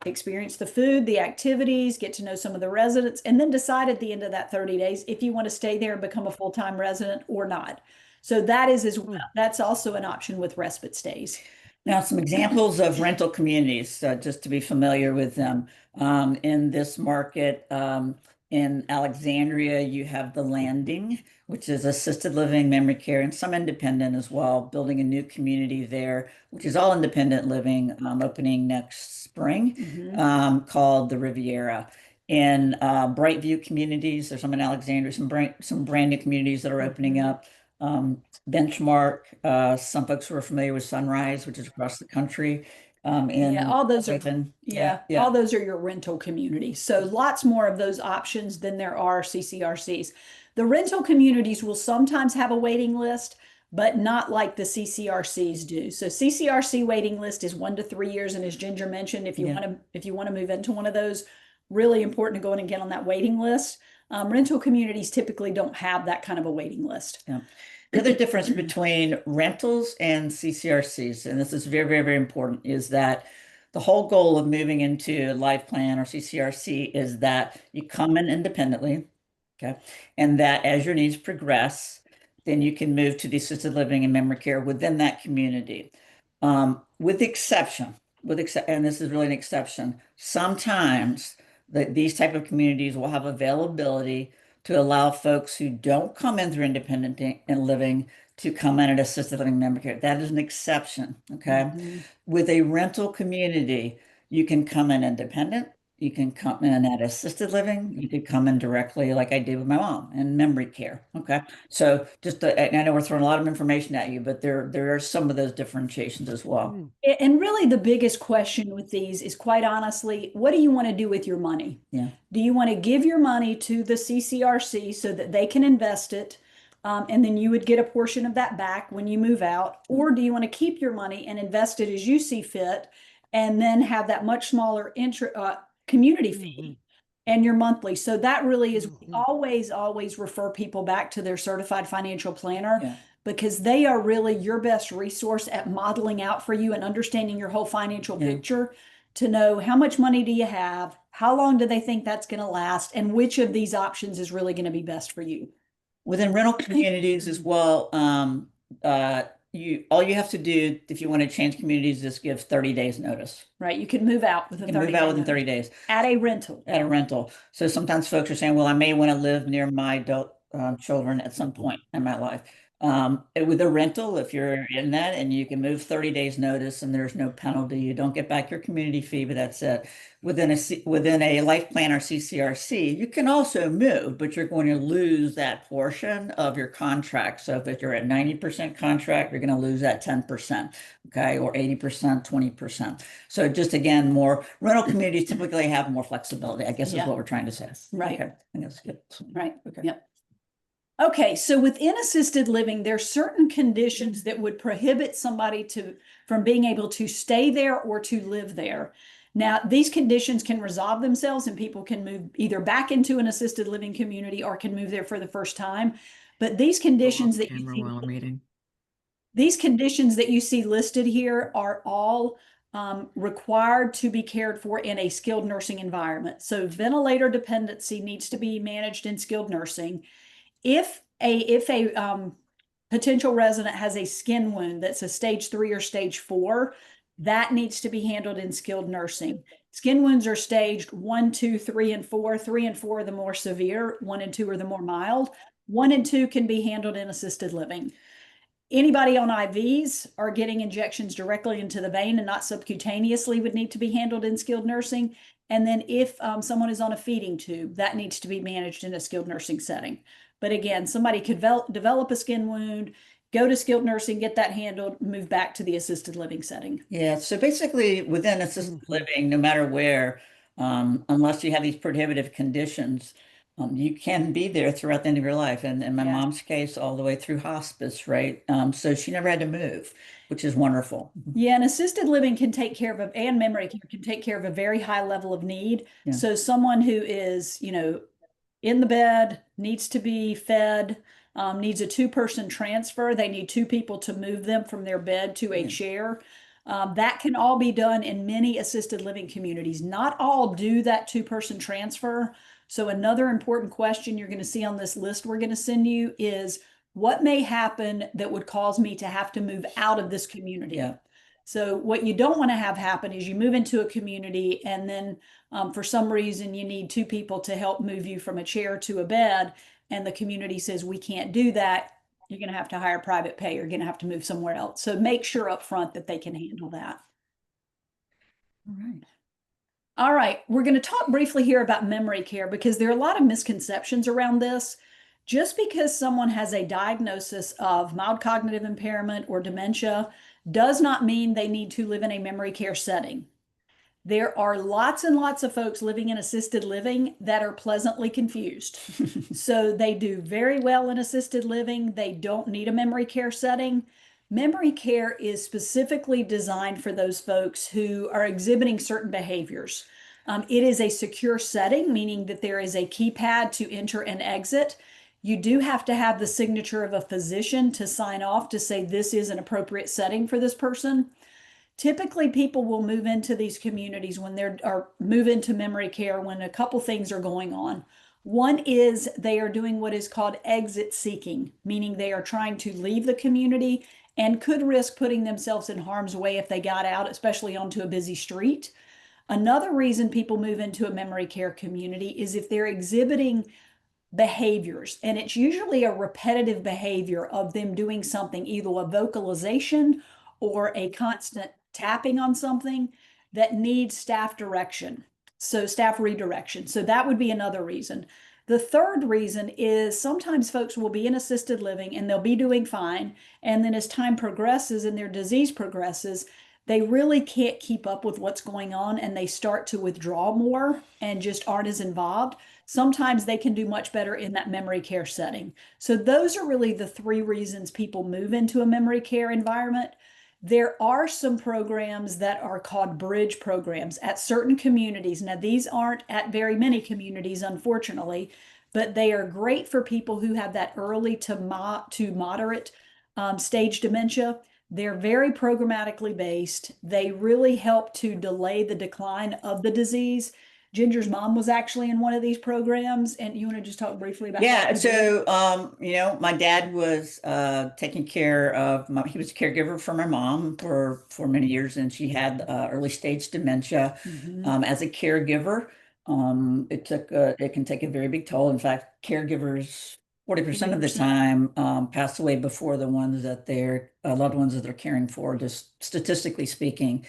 experience the food, the activities, get to know some of the residents, and then decide at the end of that 30 days if you want to stay there and become a full-time resident or not. So that is as well, that's also an option with respite stays. Now, some examples of rental communities, just to be familiar with them. In this market, in Alexandria, you have the Landing, which is assisted living, memory care, and some independent as well, building a new community there, which is all independent living, opening next spring, called the Riviera. In Brightview communities, there's some in Alexandria, some brand new communities that are opening up. Benchmark, some folks who are familiar with Sunrise, which is across the country. Yeah, all those are, Raven. yeah, Yeah. all those are your rental communities. So lots more of those options than there are CCRCs. The rental communities will sometimes have a waiting list, but not like the CCRCs do. So CCRC waiting list is 1 to 3 years, and as Ginger mentioned, if you want to move into one of those, really important to go in and get on that waiting list. Rental communities typically don't have that kind of a waiting list. Yeah. The other difference between rentals and CCRCs, and this is very, very, very important, is that the whole goal of moving into Life Plan or CCRC is that you come in independently, okay, and that as your needs progress, then you can move to the assisted living and memory care within that community. With and this is really an exception, sometimes these type of communities will have availability to allow folks who don't come in through independent and living to come in at assisted living memory care. That is an exception, okay? With a rental community, you can come in independent, you can come in at assisted living, you could come in directly like I did with my mom in memory care, okay? So just, I know we're throwing a lot of information at you, but there are some of those differentiations as well. And really the biggest question with these is, quite honestly, what do you want to do with your money? Yeah. Do you want to give your money to the CCRC so that they can invest it, and then you would get a portion of that back when you move out? Or do you want to keep your money and invest it as you see fit, and then have that much smaller community fee and your monthly? So that really is, we always refer people back to their certified financial planner, because they are really your best resource at modeling out for you and understanding your whole financial picture, to know how much money do you have, how long do they think that's going to last, and which of these options is really going to be best for you. Within rental communities as well, all you have to do if you want to change communities is give 30 days notice. Right. You can move out within 30 days. Move out within 30 days. At a rental. At a rental. So sometimes folks are saying, well, I may want to live near my adult children at some point in my life. With a rental, if you're in that and you can move 30 days notice and there's no penalty, you don't get back your community fee, but that's it. Within a life plan or CCRC, you can also move, but you're going to lose that portion of your contract. So if you're at 90% contract, you're going to lose that 10%, okay, or 80%, 20%. So just again, more rental communities typically have more flexibility, I guess is what we're trying to say. Right. Okay. I think that's good. Right. Okay. Yep. Okay, so within assisted living, there's certain conditions that would prohibit somebody from being able to stay there or to live there. Now, these conditions can resolve themselves and people can move either back into an assisted living community or can move there for the first time. But these conditions that you see listed here are all required to be cared for in a skilled nursing environment. So ventilator dependency needs to be managed in skilled nursing. If a potential resident has a skin wound that's a stage 3 or stage 4, that needs to be handled in skilled nursing. Skin wounds are staged 1, 2, 3, and 4. 3 and 4 are the more severe. 1 and 2 are the more mild. 1 and 2 can be handled in assisted living. Anybody on IVs or getting injections directly into the vein and not subcutaneously would need to be handled in skilled nursing. And then if someone is on a feeding tube, that needs to be managed in a skilled nursing setting. But again, somebody could develop a skin wound, go to skilled nursing, get that handled, move back to the assisted living setting. Yeah, so basically within assisted living, no matter where, unless you have these prohibitive conditions, You can be there throughout the end of your life. And in my Yeah. mom's case, all the way through hospice, right? So she never had to move, which is wonderful. Yeah, and assisted living can take care of and memory care can take care of a very high level of need. Yeah. So someone who is, in the bed, needs to be fed, needs a two-person transfer. They need two people to move them from their bed to a Yeah. chair. That can all be done in many assisted living communities. Not all do that two-person transfer. So another important question you're going to see on this list we're going to send you is what may happen that would cause me to have to move out of this community? Yeah. So what you don't want to have happen is you move into a community and then for some reason you need two people to help move you from a chair to a bed, and the community says we can't do that. You're going to have to hire private pay. You're going to have to move somewhere else. So make sure up front that they can handle that. All right. All right, we're going to talk briefly here about memory care because there are a lot of misconceptions around this. Just because someone has a diagnosis of mild cognitive impairment or dementia does not mean they need to live in a memory care setting. There are lots and lots of folks living in assisted living that are pleasantly confused. So they do very well in assisted living. They don't need a memory care setting. Memory care is specifically designed for those folks who are exhibiting certain behaviors. It is a secure setting, meaning that there is a keypad to enter and exit. You do have to have the signature of a physician to sign off to say this is an appropriate setting for this person. Typically, people will move into these communities when or move into memory care when a couple things are going on. One is they are doing what is called exit seeking, meaning they are trying to leave the community and could risk putting themselves in harm's way if they got out, especially onto a busy street. Another reason people move into a memory care community is if they're exhibiting behaviors, and it's usually a repetitive behavior of them doing something, either a vocalization or a constant tapping on something that needs staff direction. So staff redirection. So that would be another reason. The third reason is sometimes folks will be in assisted living and they'll be doing fine. And then as time progresses and their disease progresses, they really can't keep up with what's going on and they start to withdraw more and just aren't as involved. Sometimes they can do much better in that memory care setting. So those are really the three reasons people move into a memory care environment. There are some programs that are called bridge programs at certain communities. Now, these aren't at very many communities, unfortunately, but they are great for people who have that early to moderate stage dementia. They're very programmatically based. They really help to delay the decline of the disease. Ginger's mom was actually in one of these programs, and you want to just talk briefly about Yeah, what you did? so my dad was taking care of he was a caregiver for my mom for many years, and she had early stage dementia. Mhm. As a caregiver, it can take a very big toll. In fact, caregivers 40% of the 40%. time pass away before the ones that their loved ones that they're caring for, just statistically speaking.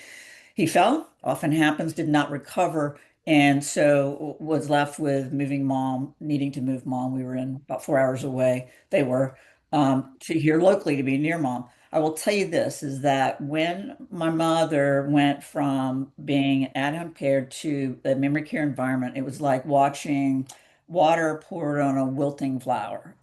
He fell, often happens, did not recover, and so was left with moving mom, needing to move mom. We were in about 4 hours away. They were to here locally to be near mom. I will tell you this is that when my mother went from being at-home care to a memory care environment, it was like watching water poured on a wilting flower.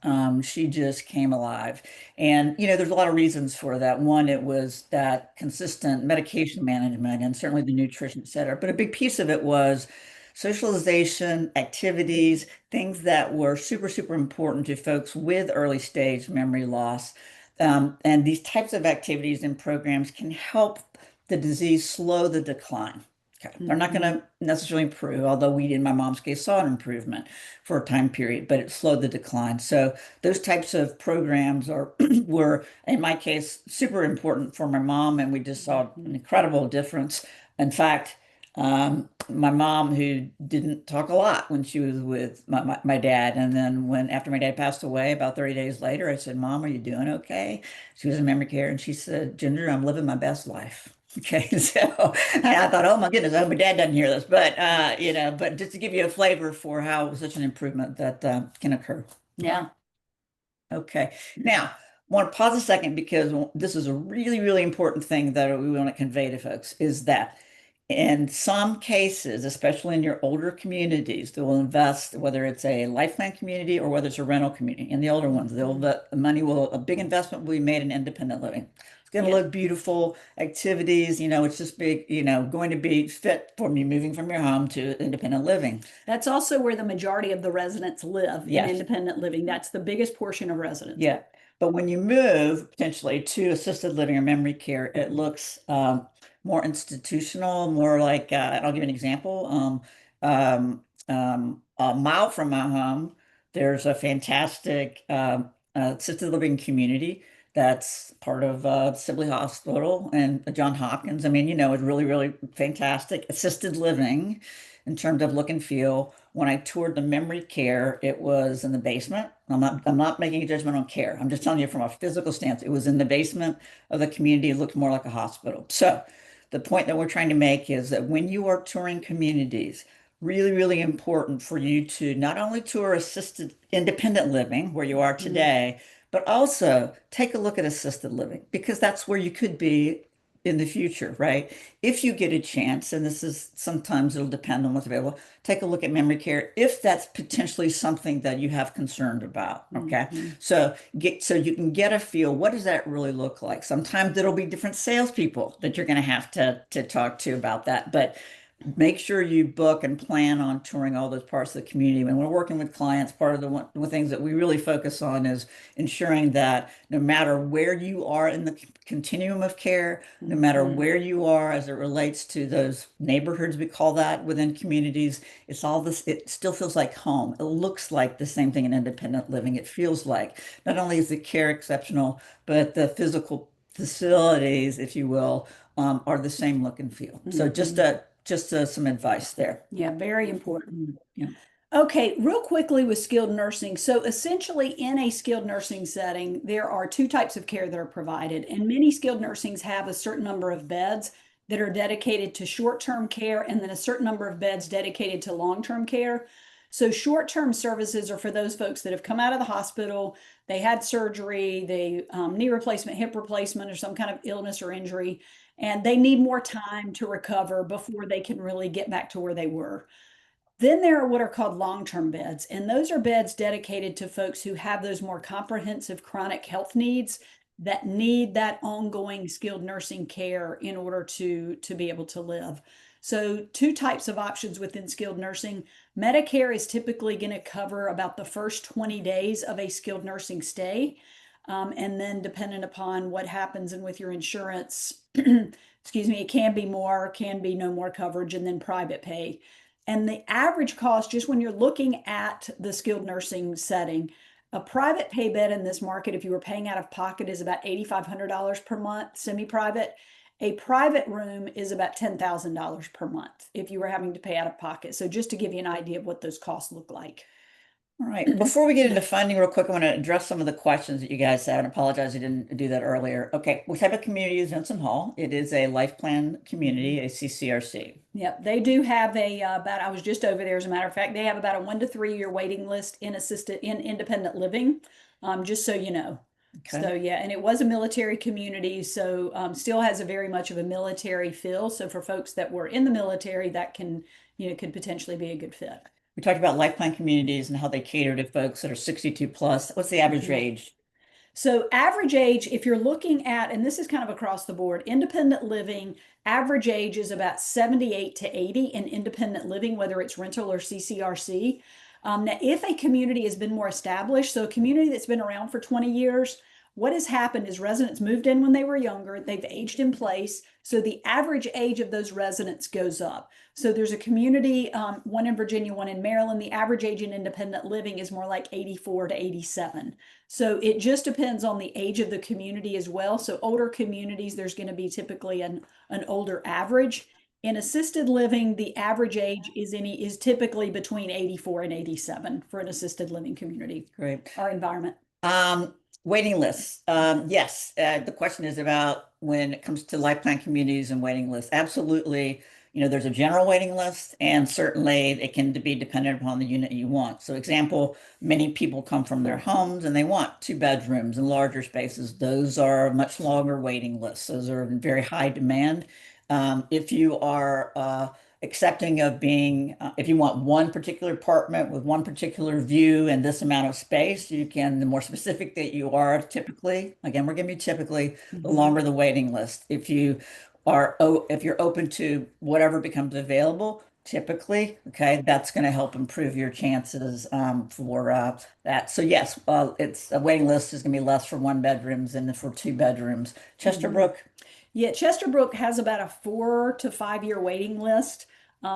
She just came alive. And, there's a lot of reasons for that. One, it was that consistent medication management and certainly the nutrition, et cetera. But a big piece of it was socialization, activities, things that were super, super important to folks with early stage memory loss. And these types of activities and programs can help the disease slow the decline. Okay. They're not going Mhm. to necessarily improve, although we, in my mom's case, saw an improvement for a time period, but it slowed the decline. So those types of programs were, in my case, super important for my mom, and we just saw an incredible difference. In fact, my mom, who didn't talk a lot when she was with my dad, and then after my dad passed away, about 30 days later, I said, "Mom, are you doing okay?" She was in memory care, and she said, "Ginger, I'm living my best life." Okay, so and I thought, oh my goodness, I hope my dad doesn't hear this, but just to give you a flavor for how such an improvement that can occur. Yeah. Okay, now I want to pause a second because this is a really, really important thing that we want to convey to folks is that In some cases, especially in your older communities, they will invest, whether it's a life plan community or whether it's a rental community. In the older ones, a big investment will be made in independent living. It's going to Yeah. look beautiful, activities, it's just big, going to be fit for you moving from your home to independent living. That's also where the majority of the residents live in Yes. independent living. That's the biggest portion of residents. Yeah. But when you move potentially to assisted living or memory care, it looks more institutional, more like, I'll give you an example. A mile from my home, there's a fantastic assisted living community that's part of Sibley Hospital and John Hopkins. I mean, it's really, really fantastic assisted living in terms of look and feel. When I toured the memory care, it was in the basement. I'm not making a judgment on care. I'm just telling you from a physical stance, it was in the basement of the community. It looked more like a hospital. So the point that we're trying to make is that when you are touring communities, really, really important for you to not only tour assisted independent living where you are today, but also take a look at assisted living because that's where you could be in the future, right? If you get a chance, and this is sometimes it'll depend on what's available, take a look at memory care if that's potentially something that you have concerned about. Okay. So you can get a feel, what does that really look like? Sometimes it'll be different salespeople that you're going to have to talk to about that. But make sure you book and plan on touring all those parts of the community. When we're working with clients, part of the things that we really focus on is ensuring that no matter where you are in the continuum of care, no matter where you are as it relates to those neighborhoods, we call that within communities, it still feels like home. It looks like the same thing in independent living. It feels like not only is the care exceptional, but the physical facilities, if you will, are the same look and feel. So just some advice there. Yeah, very important. Yeah. Okay, real quickly with skilled nursing. So essentially in a skilled nursing setting, there are two types of care that are provided, and many skilled nursings have a certain number of beds that are dedicated to short-term care and then a certain number of beds dedicated to long-term care. So short-term services are for those folks that have come out of the hospital, they had surgery, they knee replacement, hip replacement, or some kind of illness or injury, and they need more time to recover before they can really get back to where they were. Then there are what are called long-term beds, and those are beds dedicated to folks who have those more comprehensive chronic health needs that need that ongoing skilled nursing care in order to be able to live. So two types of options within skilled nursing. Medicare is typically going to cover about the first 20 days of a skilled nursing stay. And then dependent upon what happens and with your insurance, excuse me, it can be more, can be no more coverage, and then private pay. And the average cost, just when you're looking at the skilled nursing setting, a private pay bed in this market, if you were paying out of pocket, is about $8,500 per month, semi-private. A private room is about $10,000 per month if you were having to pay out of pocket. So just to give you an idea of what those costs look like. All right. Before we get into funding real quick, I want to address some of the questions that you guys had and apologize I didn't do that earlier. Okay. What type of community is Vincent Hall? It is a life plan community, a CCRC. Yep. They do have I was just over there, as a matter of fact, they have about a 1 to 3 year waiting list in independent living, just so you know. Okay. So yeah, and it was a military community, so still has a very much of a military feel. So for folks that were in the military, that could potentially be a good fit. We talked about life plan communities and how they cater to folks that are 62 plus. What's the average age? So average age, if you're looking at, and this is kind of across the board, independent living, average age is about 78 to 80 in independent living, whether it's rental or CCRC. Now, if a community has been more established, so a community that's been around for 20 years, what has happened is residents moved in when they were younger, they've aged in place, so the average age of those residents goes up. So there's a community, one in Virginia, one in Maryland, the average age in independent living is more like 84 to 87. So it just depends on the age of the community as well. So older communities, there's going to be typically an older average. In assisted living, the average age is typically between 84 and 87 for an assisted living community. Great. Our environment. Waiting lists. Yes, the question is about when it comes to life plan communities and waiting lists. Absolutely. There's a general waiting list, and certainly it can be dependent upon the unit you want. So example, many people come from their homes and they want 2 bedrooms and larger spaces. Those are much longer waiting lists. Those are in very high demand. If you are accepting of being, if you want one particular apartment with one particular view and this amount of space, you can, the more specific that you are typically, again, we're giving you typically, the longer the waiting list. If you are, if you're open to whatever becomes available, typically, okay, that's going to help improve your chances for that. So yes, it's a waiting list is going to be less for one bedrooms than for two bedrooms. Chesterbrook. Yeah, Chesterbrook has about a 4 to 5 year waiting list.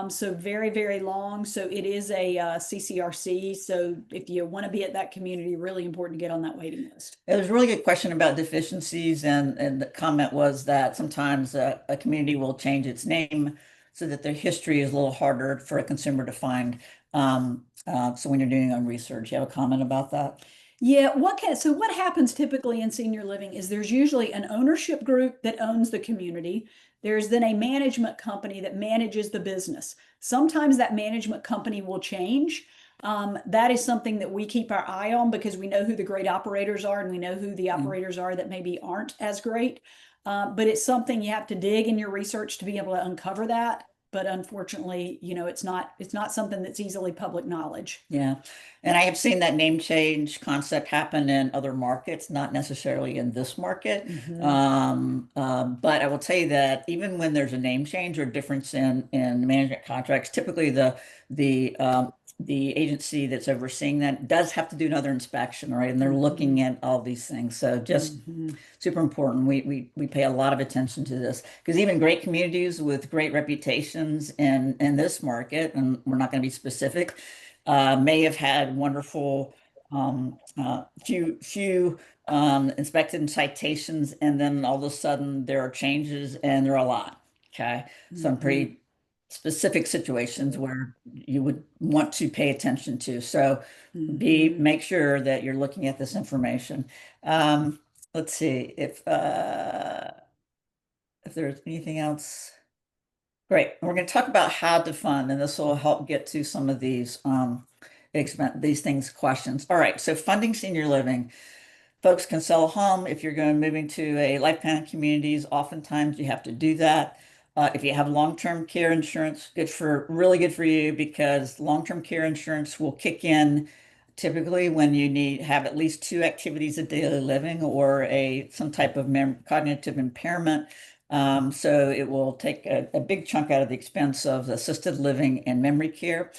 So very, very long. So it is a CCRC. So if you want to be at that community, really important to get on that waiting list. It was a really good question about deficiencies, and the comment was that sometimes a community will change its name so that their history is a little harder for a consumer to find. So when you're doing your own research, you have a comment about that? Yeah, so what happens typically in senior living is there's usually an ownership group that owns the community. There's then a management company that manages the business. Sometimes that management company will change. That is something that we keep our eye on because we know who the great operators are and we know who the operators are that maybe aren't as great. But it's something you have to dig in your research to be able to uncover that. But unfortunately, it's not something that's easily public knowledge. Yeah. And I have seen that name change concept happen in other markets, not necessarily in this market. But I will tell you that even when there's a name change or difference in management contracts, typically the agency that's overseeing that does have to do another inspection, right? And they're looking at all these things. So just super important. We pay a lot of attention to this because even great communities with great reputations in this market, and we're not going to be specific, may have had wonderful few inspected citations, and then all of a sudden there are changes and there are a lot. Okay, some pretty specific situations where you would want to pay attention to. So make sure that you're looking at this information. Let's see if there's anything else. Great. We're going to talk about how to fund, and this will help get to some of these these things questions. All right. So funding senior living. Folks can sell a home. If you're going moving to a life plan communities, oftentimes you have to do that. If you have long-term care insurance, really good for you because long-term care insurance will kick in typically when you have at least two activities of daily living or some type of cognitive impairment. So it will take a big chunk out of the expense of assisted living and memory care.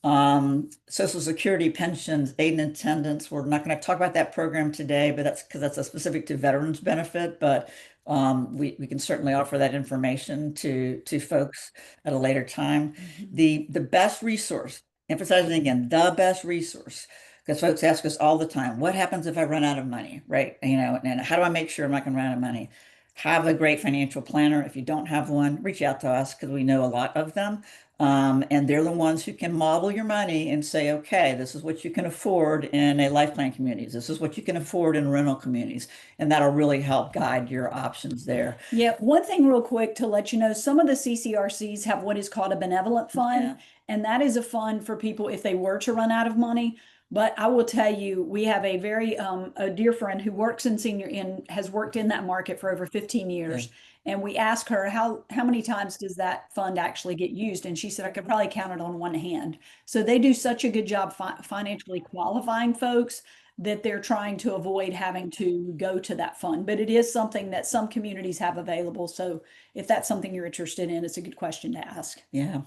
Social Security pensions, aid and attendance. We're not going to talk about that program today, but that's because that's a specific to veterans benefit. But we can certainly offer that information to folks at a later time. The best resource, emphasizing again, the best resource, because folks ask us all the time, what happens if I run out of money, right? And how do I make sure I'm not going to run out of money? Have a great financial planner. If you don't have one, reach out to us because we know a lot of them. And they're the ones who can model your money and say, okay, this is what you can afford in a life plan communities. This is what you can afford in rental communities. And that'll really help guide your options there. Yeah, one thing real quick to let you know, some of the CCRCs have what is called a benevolent fund, and that is a fund for people if they were to run out of money. But I will tell you, we have a very a dear friend who works has worked in that market for over 15 years. Okay. And we asked her how many times does that fund actually get used? And she said, I could probably count it on one hand. So they do such a good job financially qualifying folks that they're trying to avoid having to go to that fund. But it is something that some communities have available. So if that's something you're interested in, it's a good question to ask. Yeah.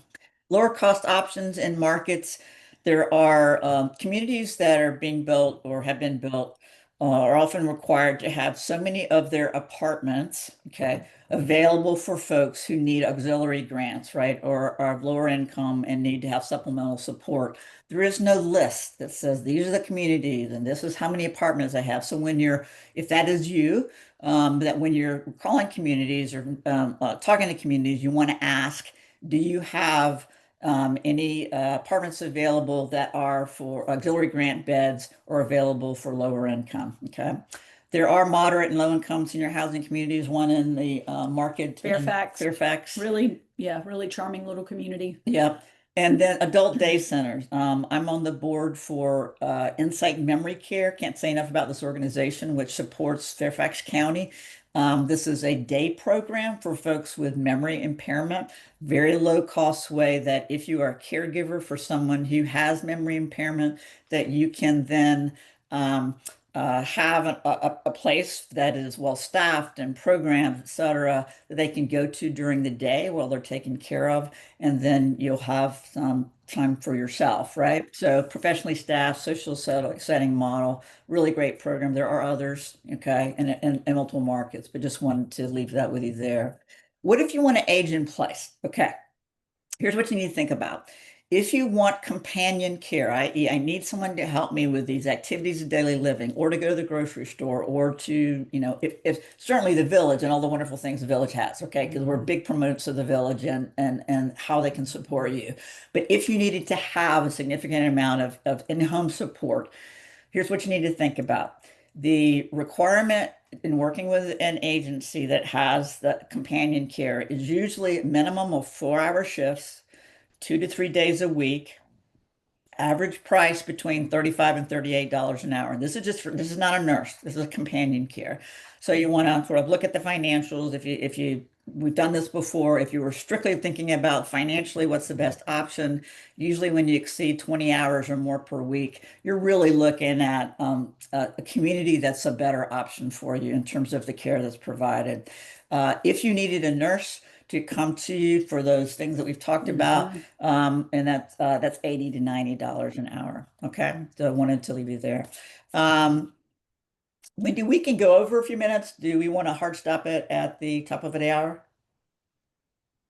Lower cost options in markets. There are communities that are being built or have been built are often required to have so many of their apartments, okay, available for folks who need auxiliary grants, right, or are lower income and need to have supplemental support. There is no list that says these are the communities and this is how many apartments I have. So if that is you, that when you're calling communities or talking to communities, you want to ask, do you have any apartments available that are for auxiliary grant beds or available for lower income? Okay. There are moderate and low income senior housing communities, one in the market. Fairfax. Fairfax. Really, yeah, really charming little community. Yep. And then adult day centers. I'm on the board for Insight Memory Care. Can't say enough about this organization, which supports Fairfax County. This is a day program for folks with memory impairment, very low cost way that if you are a caregiver for someone who has memory impairment, that you can then have a place that is well staffed and programmed, et cetera, that they can go to during the day while they're taken care of, and then you'll have some time for yourself, right? So professionally staffed, setting model, really great program. There are others, okay, in multiple markets, but just wanted to leave that with you there. What if you want to age in place? Okay, here's what you need to think about. If you want companion care, i.e., I need someone to help me with these activities of daily living, or to go to the grocery store, or to, if certainly the village and all the wonderful things the village has, okay, because we're big proponents of the village and how they can support you. But if you needed to have a significant amount of in-home support, here's what you need to think about. The requirement in working with an agency that has the companion care is usually a minimum of 4-hour shifts, 2 to 3 days a week, average price between $35 and $38 an hour. This is not a nurse. This is a companion care. So you want to sort of look at the financials. We've done this before. If you were strictly thinking about financially, what's the best option? Usually when you exceed 20 hours or more per week, you're really looking at a community that's a better option for you in terms of the care that's provided. If you needed a nurse to come to you for those things that we've talked about, and that's $80 to $90 an hour. Okay, so I wanted to leave you there. We can go over a few minutes. Do we want to hard stop it at the top of the hour?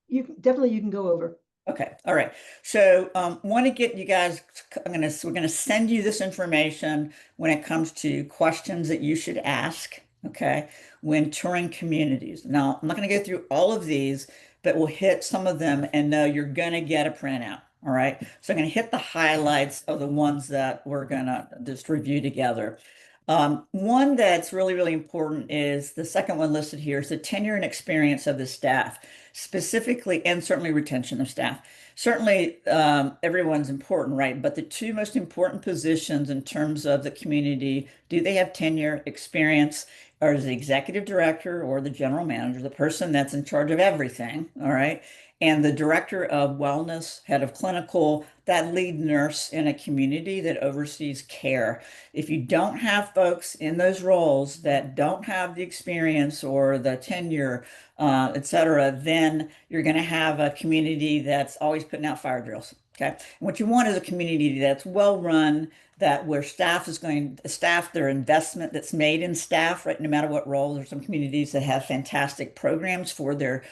You can go over. Okay, all right. So want to get you guys, we're gonna send you this information when it comes to questions that you should ask, okay, when touring communities. Now, I'm not gonna go through all of these, but we'll hit some of them and know you're gonna get a printout. All right. So I'm gonna hit the highlights of the ones that we're gonna just review together. One that's really, really important is the second one listed here is the tenure and experience of the staff, specifically, and certainly retention of staff. Certainly, everyone's important, right? But the two most important positions in terms of the community, do they have tenure, experience, or is the executive director or the general manager, the person that's in charge of everything, all right? And the director of wellness, head of clinical, that lead nurse in a community that oversees care. If you don't have folks in those roles that don't have the experience or the tenure, et cetera, then you're going to have a community that's always putting out fire drills. Okay. And what you want is a community that's well run, that where staff is going to staff their investment that's made in staff, right? No matter what role. There's some communities that have fantastic programs for their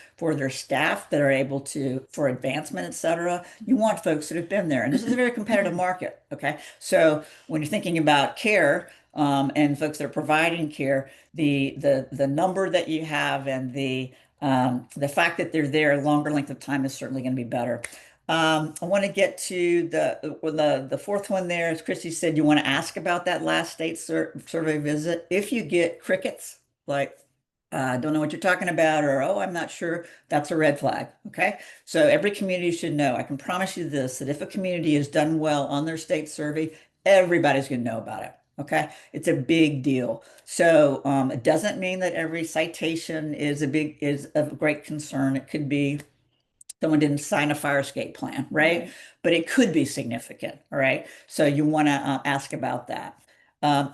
staff that are able to for advancement, et cetera. You want folks that have been there. And this is a very competitive market. Okay. So when you're thinking about care, and folks that are providing care, the number that you have and the fact that they're there a longer length of time is certainly going to be better. I want to get to the fourth one there. As Kristy said, you want to ask about that last state survey visit. If you get crickets, like don't know what you're talking about, or oh, I'm not sure, that's a red flag. Okay. So every community should know. I can promise you this, that if a community has done well on their state survey, everybody's going to know about it. Okay. It's a big deal. So it doesn't mean that every citation is of great concern. It could be someone didn't sign a fire escape plan, right? But it could be significant, all right? So you want to ask about that.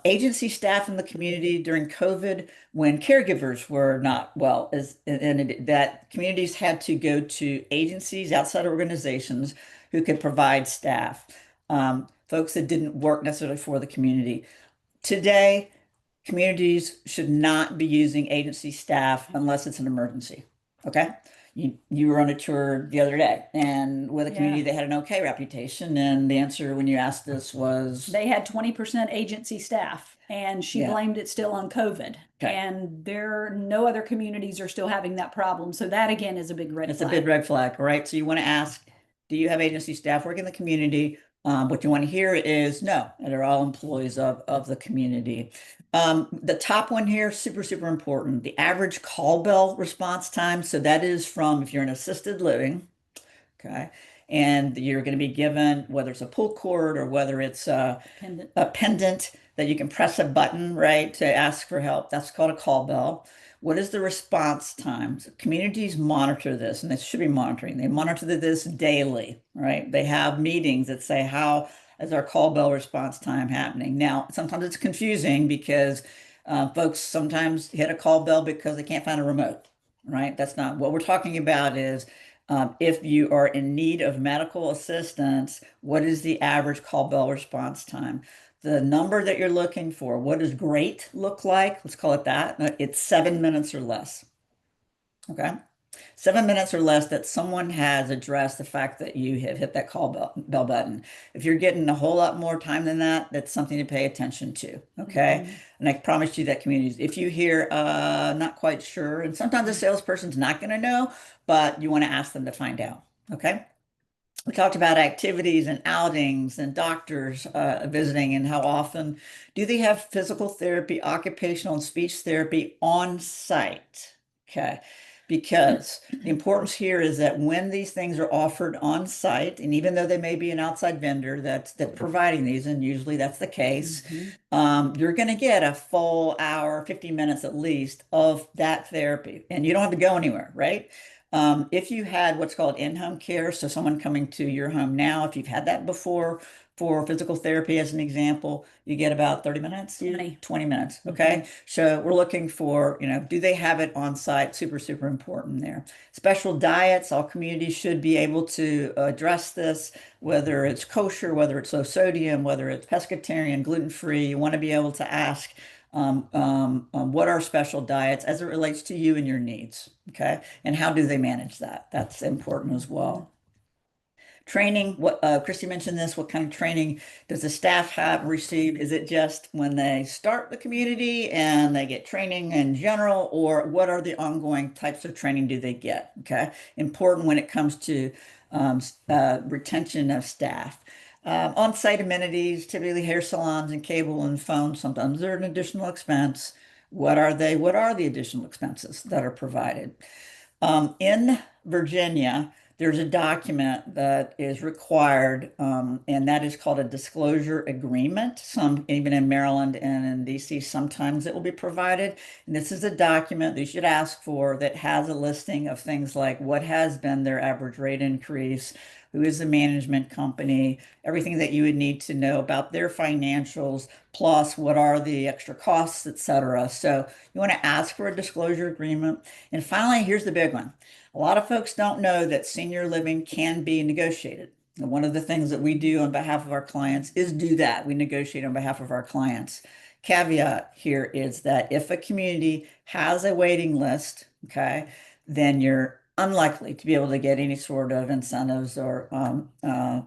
Agency staff in the community during COVID, when caregivers were not well, that communities had to go to agencies, outside organizations who could provide staff, folks that didn't work necessarily for the community. Today, communities should not be using agency staff unless it's an emergency. Okay. You were on a tour the other day and with a community that had an okay reputation, and the answer when you asked this was they had 20% agency staff, and she blamed it still on COVID. Okay. And no other communities are still having that problem. So that again is a big red flag. It's a big red flag, right? So you want to ask, do you have agency staff working in the community? What you want to hear is no, they're all employees of the community. The top one here, super, super important. The average call bell response time. So that is from if you're in assisted living, okay, and you're going to be given, whether it's a pull cord or whether it's Pendant. a pendant that you can press a button, right, to ask for help. That's called a call bell. What is the response time? So communities monitor this, and they should be monitoring. They monitor this daily, right? They have meetings that say, how is our call bell response time happening? Now, sometimes it's confusing because folks sometimes hit a call bell because they can't find a remote, right? That's not what we're talking about is if you are in need of medical assistance, what is the average call bell response time? The number that you're looking for, what does great look like? Let's call it that. It's 7 minutes or less. Okay. 7 minutes or less that someone has addressed the fact that you have hit that bell button. If you're getting a whole lot more time than that, that's something to pay attention to. Okay. And I promise you that communities, if you hear not quite sure, and sometimes the salesperson's not going to know, but you want to ask them to find out. Okay. We talked about activities and outings and doctors visiting and how often do they have physical therapy, occupational and speech therapy on site? Okay. Because the importance here is that when these things are offered on site, and even though they may be an outside vendor that's providing these, and usually that's the case, you're going to get a full hour, 50 minutes at least of that therapy, and you don't have to go anywhere, right? If you had what's called in-home care, so someone coming to your home now, if you've had that before for physical therapy, as an example, you get about 30 minutes, 20 minutes. Okay. So we're looking for, do they have it on site? Super, super important there. Special diets, all communities should be able to address this, whether it's kosher, whether it's low sodium, whether it's pescatarian, gluten-free. You want to be able to ask what are special diets as it relates to you and your needs, okay? And how do they manage that? That's important as well. Training, what Kristy mentioned this, what kind of training does the staff have received? Is it just when they start the community and they get training in general, or what are the ongoing types of training do they get? Okay, important when it comes to retention of staff. On-site amenities, typically hair salons and cable and phone, sometimes they're an additional expense. What are they? What are the additional expenses that are provided? In Virginia, there's a document that is required, and that is called a disclosure agreement. Some, even in Maryland and in DC, sometimes it will be provided. And this is a document that you should ask for that has a listing of things like what has been their average rate increase, who is the management company, everything that you would need to know about their financials, plus what are the extra costs, et cetera. So you want to ask for a disclosure agreement. And finally, here's the big one. A lot of folks don't know that senior living can be negotiated. And one of the things that we do on behalf of our clients is do that. We negotiate on behalf of our clients. Caveat here is that if a community has a waiting list, okay, then you're unlikely to be able to get any sort of incentives or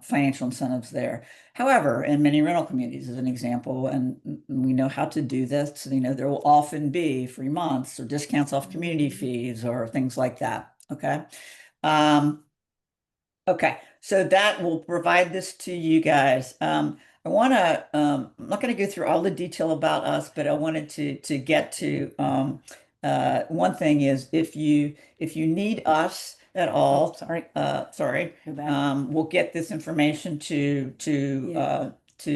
financial incentives there. However, in many rental communities, as an example, and we know how to do this, there will often be free months or discounts off community fees or things like that. Okay. Okay. So that will provide this to you guys. I want to, I'm not going to go through all the detail about us, but I wanted to get to one thing is if you need us at all, sorry, we'll get this information to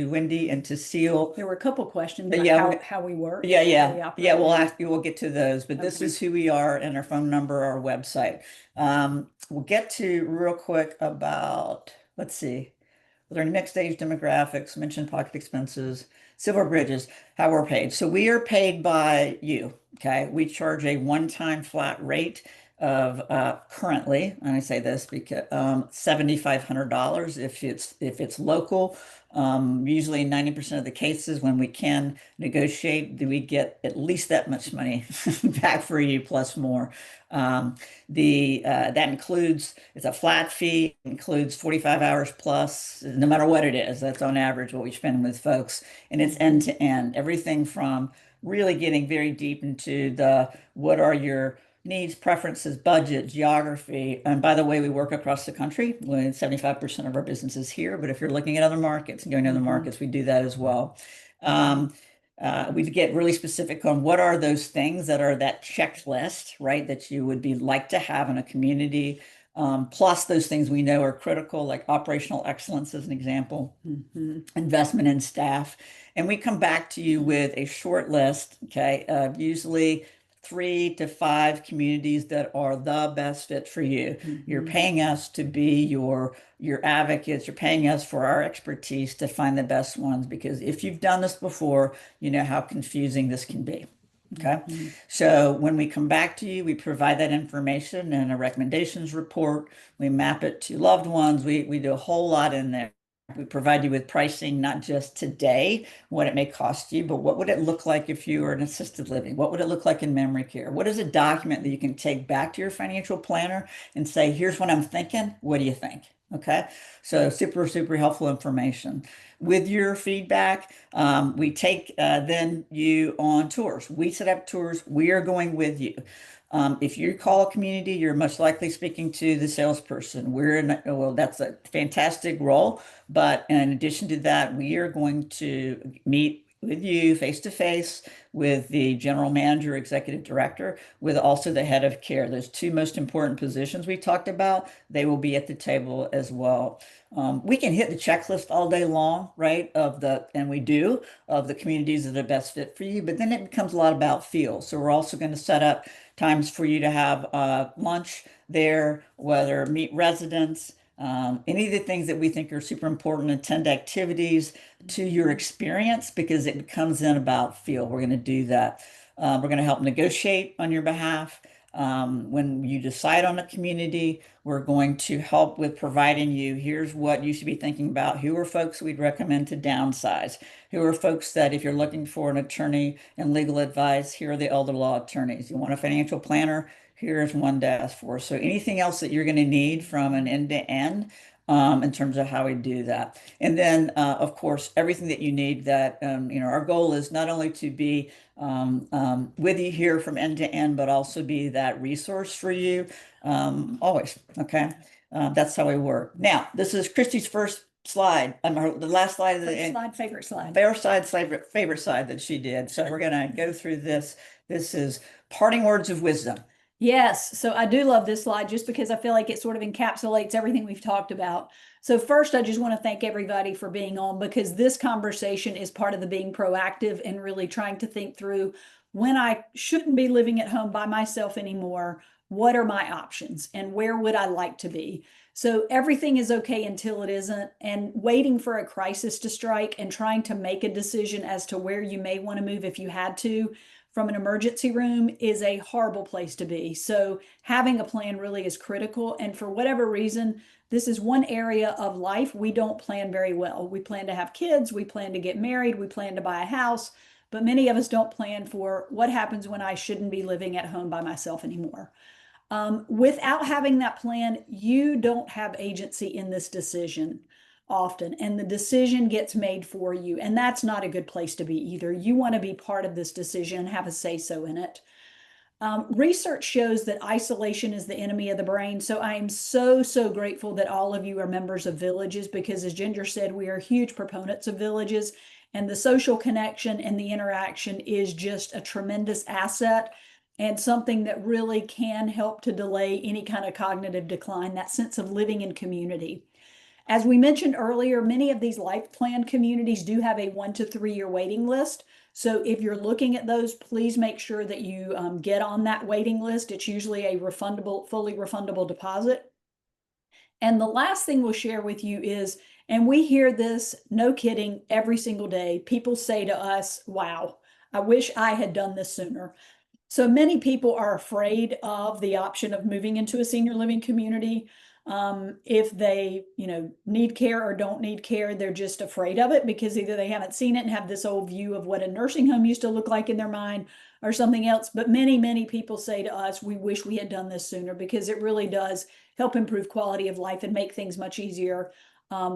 Wendy and to Seal. There were a couple questions But about how we work. Yeah, we'll get to those, but this is who we are and our phone number, our website. We'll get to real quick about, let's see, with our next age demographics, mentioned pocket expenses, Silver Bridges, how we're paid. So we are paid by you, okay? We charge a one-time flat rate of currently, and I say this because $7,500 if it's local. Usually 90% of the cases when we can negotiate, do we get at least that much money back for you plus more. That includes, it's a flat fee, includes 45 hours plus, no matter what it is. That's on average what we spend with folks. And it's end to end, everything from really getting very deep into what are your needs, preferences, budget, geography. And by the way, we work across the country with 75% of our businesses here. But if you're looking at other markets and going to other markets, we do that as well. We get really specific on what are those things that are that checklist, right, that you would be like to have in a community. plus those things we know are critical, like operational excellence as an example, investment in staff. And we come back to you with a short list, okay, of usually 3 to 5 communities that are the best fit for you. You're paying us to be your advocates. You're paying us for our expertise to find the best ones, because if you've done this before, you know how confusing this can be. Okay. So when we come back to you, we provide that information in a recommendations report. We map it to loved ones. We do a whole lot in there. We provide you with pricing, not just today, what it may cost you, but what would it look like if you were in assisted living? What would it look like in memory care? What is a document that you can take back to your financial planner and say, here's what I'm thinking. What do you think? Okay. So super, super helpful information. With your feedback, we take then you on tours. We set up tours. We are going with you. If you call a community, you're most likely speaking to the salesperson. Well, that's a fantastic role. But in addition to that, we are going to meet with you face to face with the general manager, executive director, with also the head of care. Those 2 most important positions we talked about, they will be at the table as well. We can hit the checklist all day long, right? And we do, of the communities that are best fit for you, but then it becomes a lot about feel. So we're also going to set up times for you to have lunch there, whether meet residents, any of the things that we think are super important, attend activities to your experience, because it becomes in about feel. We're going to do that. We're going to help negotiate on your behalf. When you decide on a community, we're going to help with providing you, here's what you should be thinking about. Who are folks we'd recommend to downsize? Who are folks that if you're looking for an attorney and legal advice, here are the elder law attorneys. You want a financial planner? Here's one to ask for. So anything else that you're going to need from an end to end, in terms of how we do that. And then, of course, everything that you need that, our goal is not only to be with you here from end to end, but also be that resource for you always. Okay. That's how we work. Now, this is Kristy's first slide. The last slide of the First slide, favorite slide. favorite slide that she did. So we're going to go through this. This is parting words of wisdom. Yes, so I do love this slide just because I feel like it sort of encapsulates everything we've talked about. So first, I just want to thank everybody for being on, because this conversation is part of the being proactive and really trying to think through, when I shouldn't be living at home by myself anymore, what are my options and where would I like to be? So everything is okay until it isn't, and waiting for a crisis to strike and trying to make a decision as to where you may want to move if you had to from an emergency room is a horrible place to be. So having a plan really is critical. And for whatever reason, this is one area of life we don't plan very well. We plan to have kids, we plan to get married, we plan to buy a house, but many of us don't plan for what happens when I shouldn't be living at home by myself anymore. Without having that plan, you don't have agency in this decision often, and the decision gets made for you. And that's not a good place to be either. You want to be part of this decision and have a say so in it. Research shows that isolation is the enemy of the brain. So I am so, so grateful that all of you are members of villages, because as Ginger said, we are huge proponents of villages, and the social connection and the interaction is just a tremendous asset and something that really can help to delay any kind of cognitive decline, that sense of living in community. As we mentioned earlier, many of these life plan communities do have a 1 to 3 year waiting list. So if you're looking at those, please make sure that you get on that waiting list. It's usually a fully refundable deposit. And the last thing we'll share with you is, and we hear this, no kidding, every single day, people say to us, wow, I wish I had done this sooner. So many people are afraid of the option of moving into a senior living community. If they, need care or don't need care, they're just afraid of it because either they haven't seen it and have this old view of what a nursing home used to look like in their mind or something else. But many, many people say to us, we wish we had done this sooner, because it really does help improve quality of life and make things much easier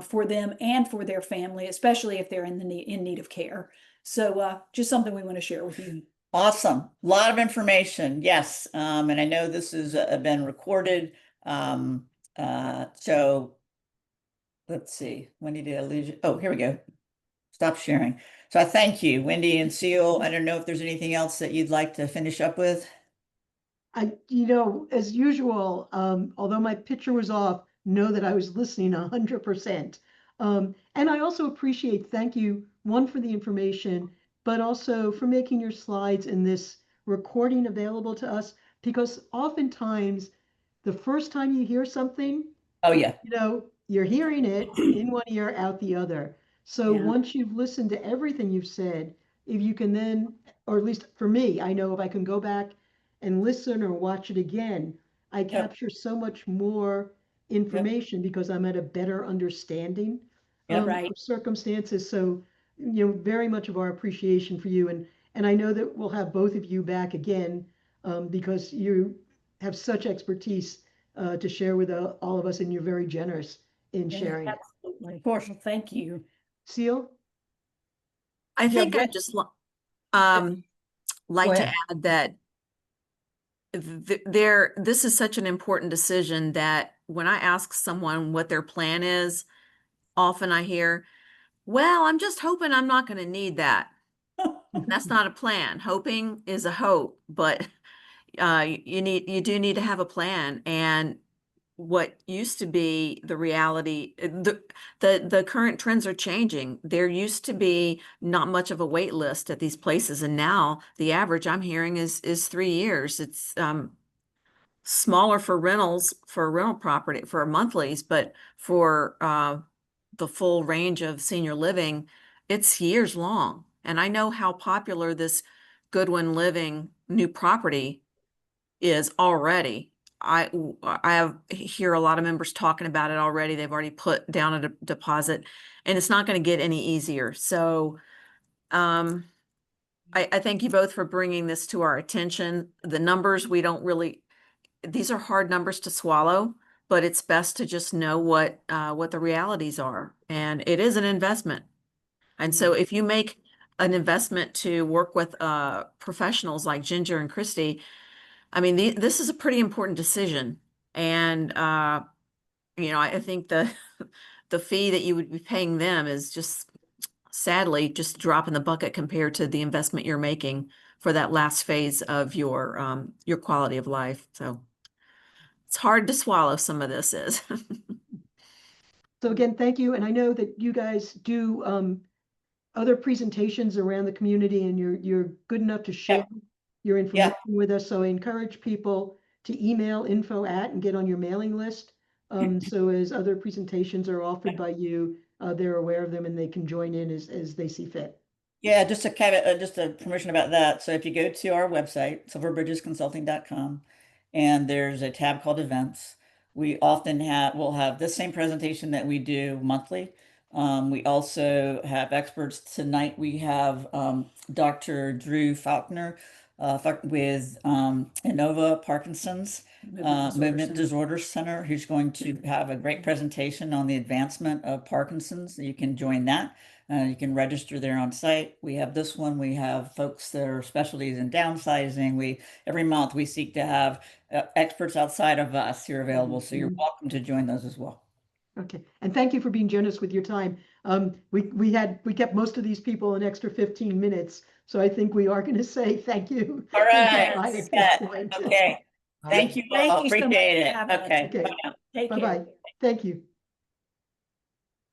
for them and for their family, especially if they're in need of care. So just something we want to share with you. Awesome. A lot of information. Yes. And I know this has been recorded. So let's see. Wendy, did I lose you? Oh, here we go. Stop sharing. So I thank you, Wendy and Seal. I don't know if there's anything else that you'd like to finish up with. As usual, although my picture was off, know that I was listening 100%. And I also appreciate, thank you, one, for the information, but also for making your slides in this recording available to us, because oftentimes the first time you hear something, Oh, yeah. you're hearing it in one ear, out the other. So Yeah. once you've listened to everything you've said, if you can then, or at least for me, I know if I can go back and listen or watch it again, I Yep. capture so much more information because I'm at a better understanding Yep. Right. of circumstances. So, very much of our appreciation for you. And I know that we'll have both of you back again because you have such expertise to share with all of us, and you're very generous in Yeah, sharing it. absolutely. Of course. Well, thank you. Seal? I Yeah, think I Brett. just like Go to ahead. add that this is such an important decision that when I ask someone what their plan is, often I hear, well, I'm just hoping I'm not going to need that. That's not a plan. Hoping is a hope, but you do need to have a plan. And what used to be the reality, the current trends are changing. There used to be not much of a wait list at these places, and now the average I'm hearing is 3 years. It's smaller for rentals, for rental property, for monthlies, but for the full range of senior living, it's years long. And I know how popular this Goodwin Living new property is already. Hear a lot of members talking about it already. They've already put down a deposit, and it's not going to get any easier. So I thank you both for bringing this to our attention. The numbers, these are hard numbers to swallow, but it's best to just know what the realities are. And it is an investment. And so if you make an investment to work with professionals like Ginger and Kristy, I mean, this is a pretty important decision. And, I think the fee that you would be paying them is just sadly just a drop in the bucket compared to the investment you're making for that last phase of your quality of life. So it's hard to swallow, some of this is. So again, thank you. And I know that you guys do other presentations around the community, and you're good enough to share your information with us. So I encourage people to email info@ and get on your mailing list. So as other presentations are offered by you, they're aware of them and they can join in as they see fit. Yeah, just a caveat, just a permission about that. So if you go to our website, silverbridgesconsulting.com, and there's a tab called events, we often we'll have this same presentation that we do monthly. We also have experts. Tonight we have Dr. Drew Faulkner with Inova Parkinson's Movement Disorder Center, who's going to have a great presentation on the advancement of Parkinson's. You can join that. You can register there on site. We have this one. We have folks that are specialties in downsizing. Every month we seek to have experts outside of us here available. So you're welcome to join those as well. Okay, and thank you for being generous with your time. We kept most of these people an extra 15 minutes, so I think we are going to say thank you. All right. Bye at this point. Okay. Thank you all. Thank you so much Appreciate for it. having us. Okay. Okay. Bye now. Take care. Bye-bye. Thank you.